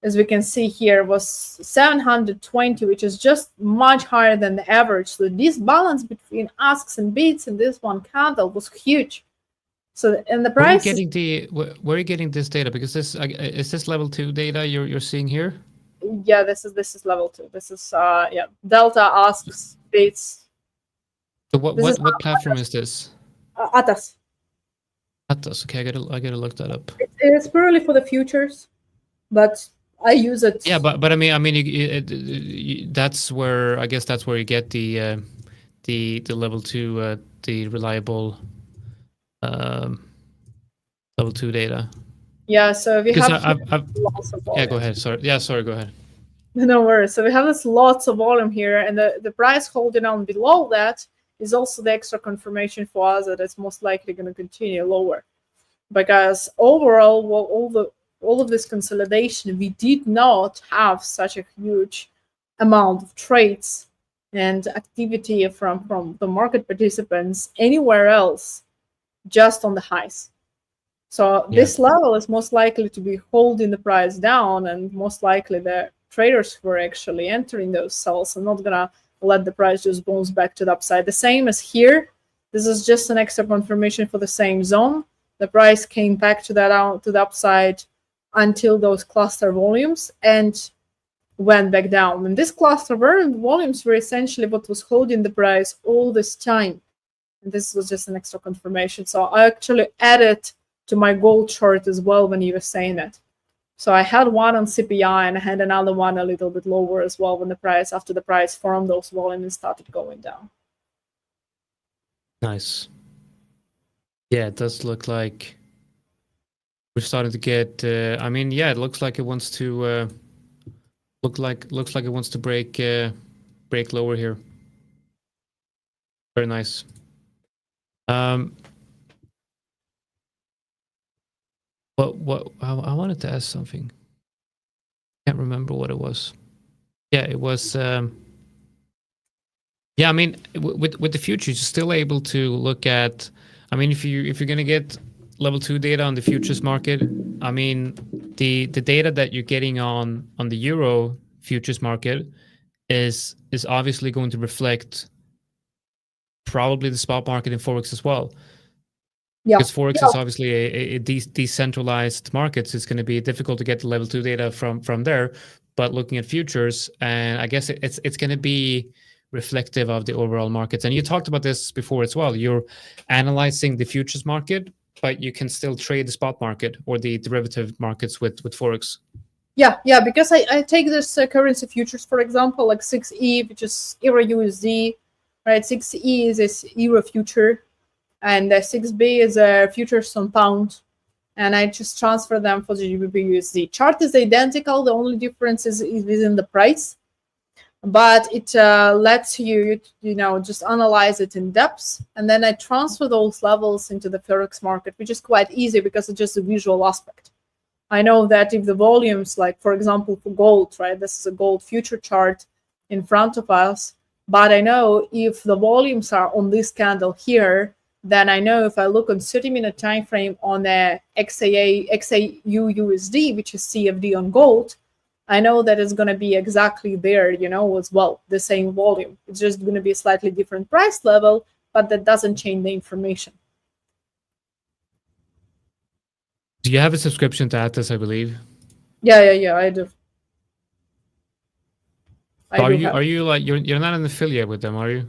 as we can see here, was 720, which is just much higher than the average. So this balance between asks and bids in this one candle was huge. So, and the price. Where are you getting this data? Because this is this level 2 data you're seeing here? Yeah, this is level 2. This is delta asks bids. So what platform is this? Atas. Atas. Okay, I gotta look that up. It's purely for the futures, but I use it. Yeah, but I mean, that's where I guess that's where you get the level 2, the reliable level 2 data. Yeah, so we have. Yeah, go ahead. Sorry. Yeah, sorry. Go ahead. No worries. So we have this lots of volume here, and the price holding on below that is also the extra confirmation for us that it's most likely going to continue lower, because overall, all of this consolidation, we did not have such a huge amount of trades and activity from the market participants anywhere else, just on the highs. So this level is most likely to be holding the price down, and most likely the traders who are actually entering those sells are not going to let the price just bounce back to the upside. The same as here. This is just an extra confirmation for the same zone. The price came back to the upside until those cluster volumes and went back down. And this cluster volumes were essentially what was holding the price all this time. And this was just an extra confirmation. So I actually added to my gold chart as well when you were saying that. So I had one on CPI and I had another one a little bit lower as well when after the price formed those volumes and started going down. Nice. Yeah, it does look like we're starting to get. It looks like it wants to looks like it wants to break lower here. Very nice. What I wanted to ask something. Can't remember what it was. Yeah, it was. Yeah, I mean, with the futures, you're still able to look at. I mean, if you're gonna get level 2 data on the futures market, I mean, the data that you're getting on the euro futures market is obviously going to reflect probably the spot market in Forex as well. Yeah. Because Forex is obviously a decentralized market, so it's going to be difficult to get the level 2 data from there. But looking at futures, and I guess it's going to be reflective of the overall markets. And you talked about this before as well. You're analyzing the futures market, but you can still trade the spot market or the derivative markets with Forex. Yeah, because I take this currency futures, for example, like 6E, which is Euro USD, right? 6E is this Euro future. and the 6B is a futures on pound, and I just transfer them for the GBP USD. Chart is identical. The only difference is within the price, but it lets you just analyze it in depth, and then I transfer those levels into the Forex market, which is quite easy because it's just a visual aspect. I know that if the volumes, like for example for gold, right, this is a gold future chart in front of us, but I know if the volumes are on this candle here, then I know if I look on 30-minute time frame on a XAU USD, which is CFD on gold, I know that it's going to be exactly there, as well, the same volume. It's just going to be a slightly different price level, but that doesn't change the information. Do you have a subscription to Atlas, I believe? Yeah, I do. Are you like you're not an affiliate with them, are you?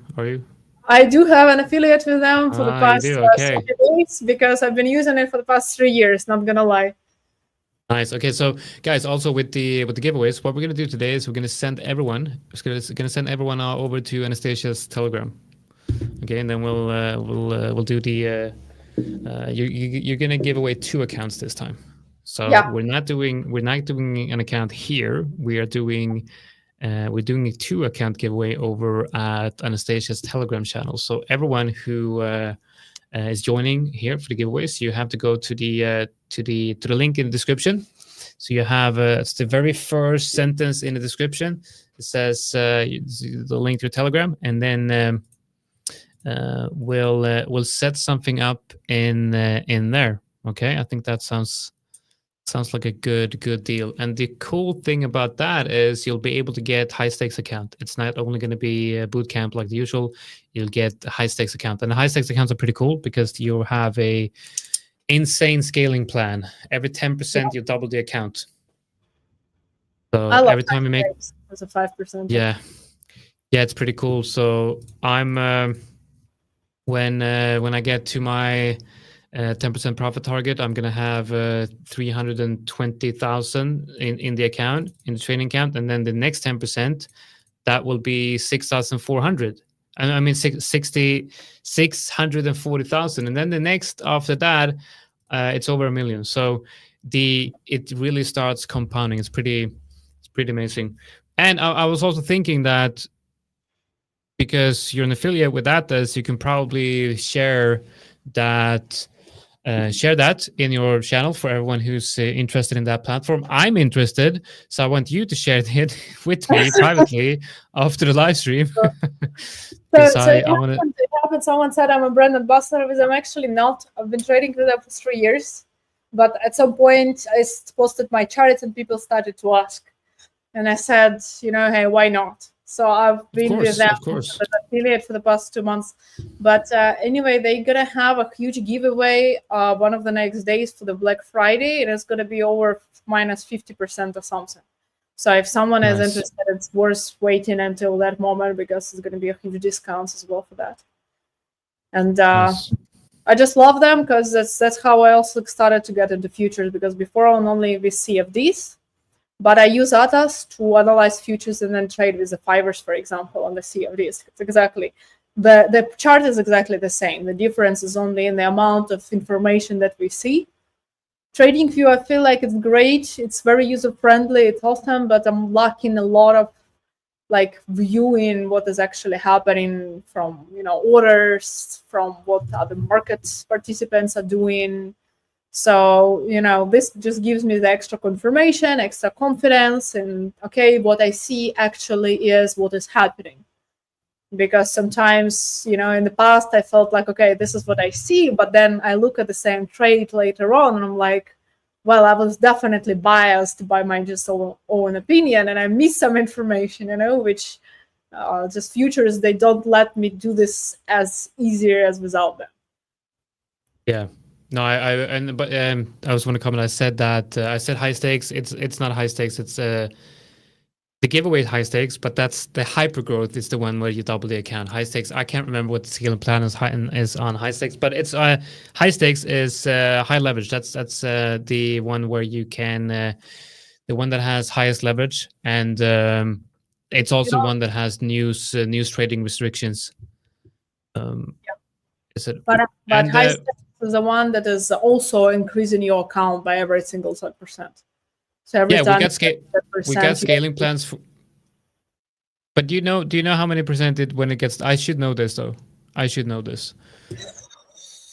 I do have an affiliate with them for the past okay. 30 days because I've been using it for the past 3 years, not gonna lie. Nice. Okay, so guys, also with the giveaways, what we're gonna do today is we're gonna send everyone over to Anastasia's Telegram. Okay, and then we'll do the you're gonna give away 2 accounts this time. So yeah. we're not doing an account here. We're doing a 2 account giveaway over at Anastasia's Telegram channel. So everyone who is joining here for the giveaways, you have to go to the link in the description. So you have it's the very first sentence in the description. It says the link to your Telegram, and then we'll set something up in there. Okay, I think that sounds like a good deal. And the cool thing about that is you'll be able to get high stakes account. It's not only going to be a boot camp like the usual. You'll get a high stakes account, and the high stakes accounts are pretty cool because you have a insane scaling plan. Every 10% you double the account. So every time you make as a 5%. Yeah, it's pretty cool. So I'm when I get to my 10% profit target, I'm gonna have 320,000 in the account, in the trading account, and then the next 10%, that will be 6,400. I mean 640,000, and then the next after that, it's over 1 million. So it really starts compounding. It's pretty amazing. And I was also thinking that because you're an affiliate with Atlas, you can probably share that in your channel for everyone who's interested in that platform. I'm interested, so I want you to share it with me privately after the live stream. So it happened. Someone said I'm a brand ambassador with them. Actually not. I've been trading with them for 3 years, but at some point I posted my charts and people started to ask, and I said, hey, why not? So I've been with them as an affiliate for the past 2 months. But anyway, they're going to have a huge giveaway one of the next days for the Black Friday. It is going to be over minus 50% or something. So if someone is interested, it's worth waiting until that moment because it's going to be a huge discounts as well for that. And I just love them because that's how I also started to get into futures, because before I was only with CFDs. But I use Atlas to analyze futures and then trade with the 5ers, for example, on the CFDs. It's exactly the chart is exactly the same. The difference is only in the amount of information that we see. TradingView, I feel like it's great. It's very user friendly. It's awesome, but I'm lacking a lot of viewing what is actually happening from orders, from what other market participants are doing. So, this just gives me the extra confirmation, extra confidence, and okay, what I see actually is what is happening. Because sometimes, in the past, I felt like, okay, this is what I see, but then I look at the same trade later on, and I'm like, well, I was definitely biased by my just own opinion, and I missed some information, which just futures, they don't let me do this as easier as without them. Yeah. No, I was going to comment. I said that I said high stakes. It's not high stakes. It's the giveaway is high stakes, but that's the hyper growth is the one where you double the account. High stakes, I can't remember what the scaling plan is on high stakes, but it's high stakes is high leverage. That's the one where you can the one that has highest leverage, and it's also one that has news trading restrictions. Is it? But And high stakes is the one that is also increasing your account by every single 10%. So every yeah, time we got scaling plans for. But do you know how many percent it when it gets? I should know this though. I should know this.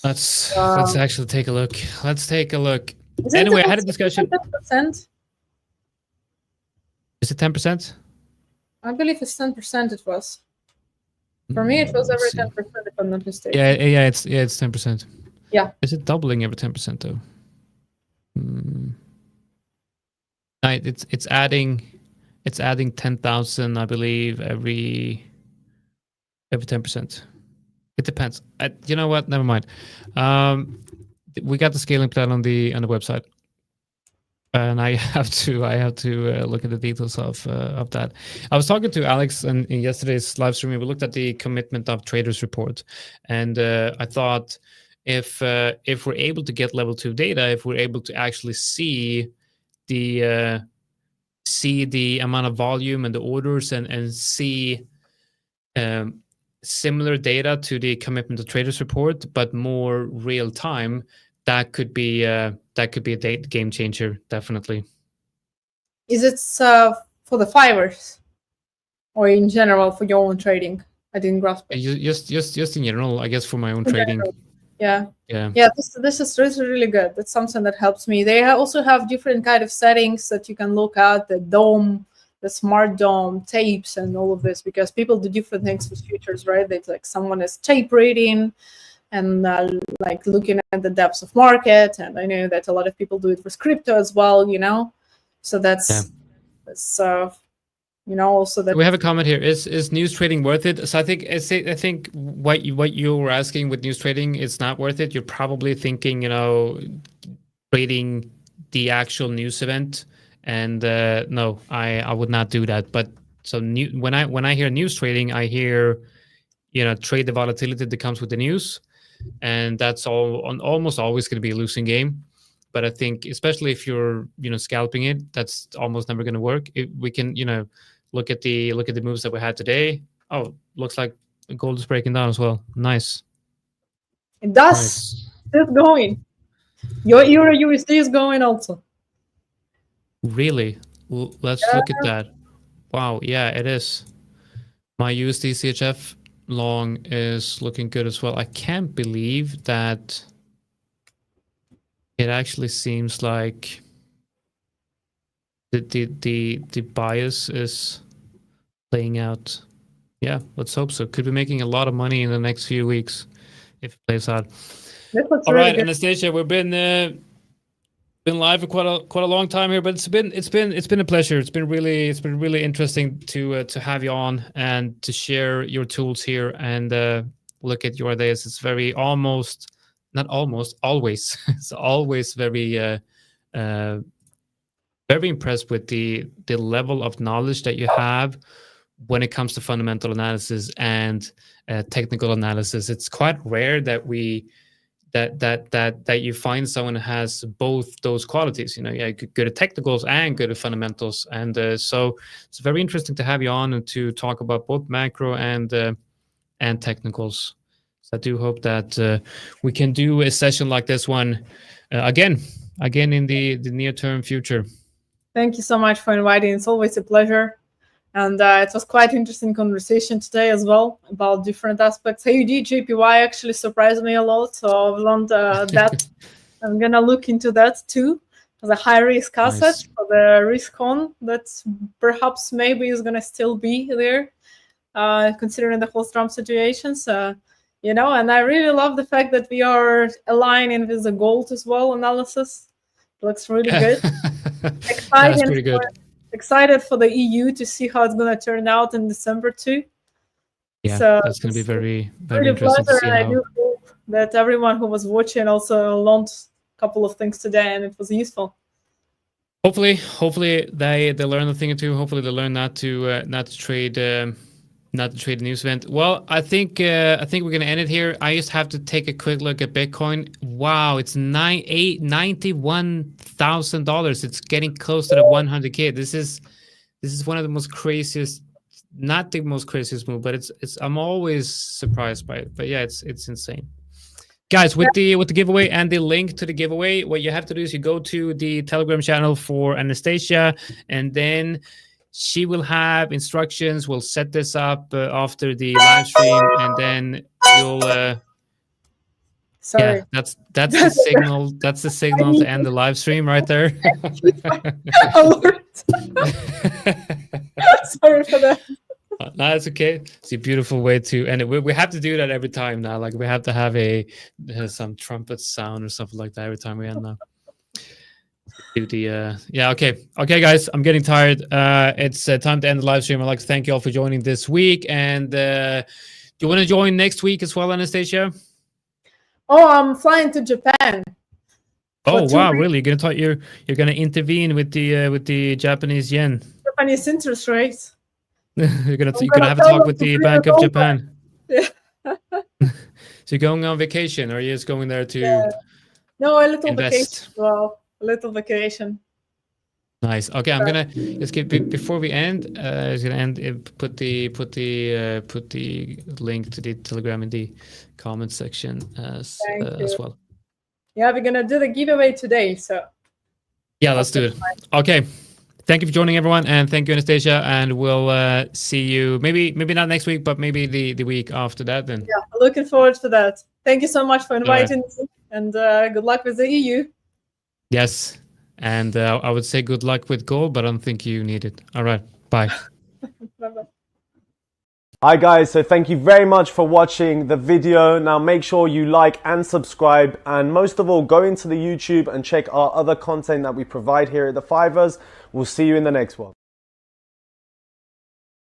Let's actually take a look. Let's take a look. Anyway, I had a discussion. 10%? Is it 10%? I believe it's 10%. It was. For me, it was every 10%, if I'm not mistaken. Yeah, it's 10%. Yeah. Is it doubling every 10% though? It's adding 10,000, I believe, every 10%. It depends. You know what? Never mind. We got the scaling plan on the website, and I have to look at the details of that. I was talking to Alex in yesterday's live stream. We looked at the commitment of traders report, and I thought if we're able to get level 2 data, if we're able to actually see the amount of volume and the orders and see similar data to the commitment to traders report, but more real time, that could be a game changer, definitely. Is it for the 5ers or in general for your own trading? I didn't grasp it. Just in general, I guess, for my own trading. Yeah. This is really good. That's something that helps me. They also have different kind of settings that you can look at, the DOM, the smart DOM, tapes, and all of this, because people do different things with futures, right? They like someone is tape reading and like looking at the depths of market, and I know that a lot of people do it with crypto as well, so that's also that we have a comment here. Is news trading worth it? So I think what you were asking with news trading, it's not worth it. You're probably thinking, trading the actual news event, and no, I would not do that. But so when I hear news trading, I hear trade the volatility that comes with the news, and that's almost always going to be a losing game. But I think especially if you're scalping it, that's almost never going to work. We can look at the moves that we had today. Oh, looks like gold is breaking down as well. Nice. It does. Nice. It's going. Your Euro USD is going also. Really? Let's look at that. Wow. Yeah, it is. My USD CHF long is looking good as well. I can't believe that it actually seems like the bias is playing out. Yeah, let's hope so. Could be making a lot of money in the next few weeks if it plays out. All right, Anastasiia, we've been live for quite a long time here, but it's been a pleasure. It's been really interesting to have you on and to share your tools here and look at your ideas. It's always it's always very very impressed with the level of knowledge that you have when it comes to fundamental analysis and technical analysis. It's quite rare that that you find someone who has both those qualities, good at technicals and good at fundamentals. And so it's very interesting to have you on and to talk about both macro and technicals. So I do hope that we can do a session like this one again in the near term future. Thank you so much for inviting. It's always a pleasure. And it was quite interesting conversation today as well about different aspects. AUD JPY actually surprised me a lot, so I've learned that. I'm gonna look into that too as a high risk asset for the risk on that perhaps maybe is gonna still be there, considering the whole Trump situation. So, and I really love the fact that we are aligning with the gold as well analysis. It looks really good. That's pretty good. Excited for the EU to see how it's going to turn out in December too. Yeah, so that's going to be very, very interesting to see how. I do hope that everyone who was watching also learned a couple of things today and it was useful. Hopefully they learn a thing or two. Hopefully they learn not to trade the news event. Well, I think we're gonna end it here. I just have to take a quick look at Bitcoin. Wow, it's $91,000. It's getting close to the 100K. This is one of the most craziest, not the most craziest move, but it's I'm always surprised by it. But yeah, it's insane. Guys, with the giveaway and the link to the giveaway, what you have to do is you go to the Telegram channel for Anastasiia, and then she will have instructions. We'll set this up after the live stream, and then you'll Sorry. yeah, that's the signal. That's the signal to end the live stream right there. Alert. Sorry for that. No, it's okay. It's a beautiful way to end it. We have to do that every time now. Like we have to have some trumpet sound or something like that every time we end now. Do the yeah, okay, guys. I'm getting tired. It's time to end the live stream. I'd like to thank you all for joining this week. And do you want to join next week as well, Anastasiia? Oh, I'm flying to Japan. Oh wow, really? You're gonna intervene with the Japanese yen? Japanese interest rates. you're gonna have a talk with the Bank of Japan. Yeah. So you're going on vacation, or are you just going there to No, a little invest? vacation. Well, a little vacation. Nice. Okay, I'm gonna just before we end. I was gonna put the link to the Telegram in the comment section as well. Yeah, we're gonna do the giveaway today. So yeah, let's do it. Okay. Thank you for joining, everyone, and thank you, Anastasiia. And we'll see you maybe not next week, but maybe the week after that. Then yeah, looking forward to that. Thank you so much for inviting me, and good luck with the EU. Yes, and I would say good luck with gold, but I don't think you need it. All right, bye. Bye-bye. Hi guys, so thank you very much for watching the video. Now make sure you like and subscribe, and most of all go into the YouTube and check our other content that we provide here at The 5ers. We'll see you in the next one.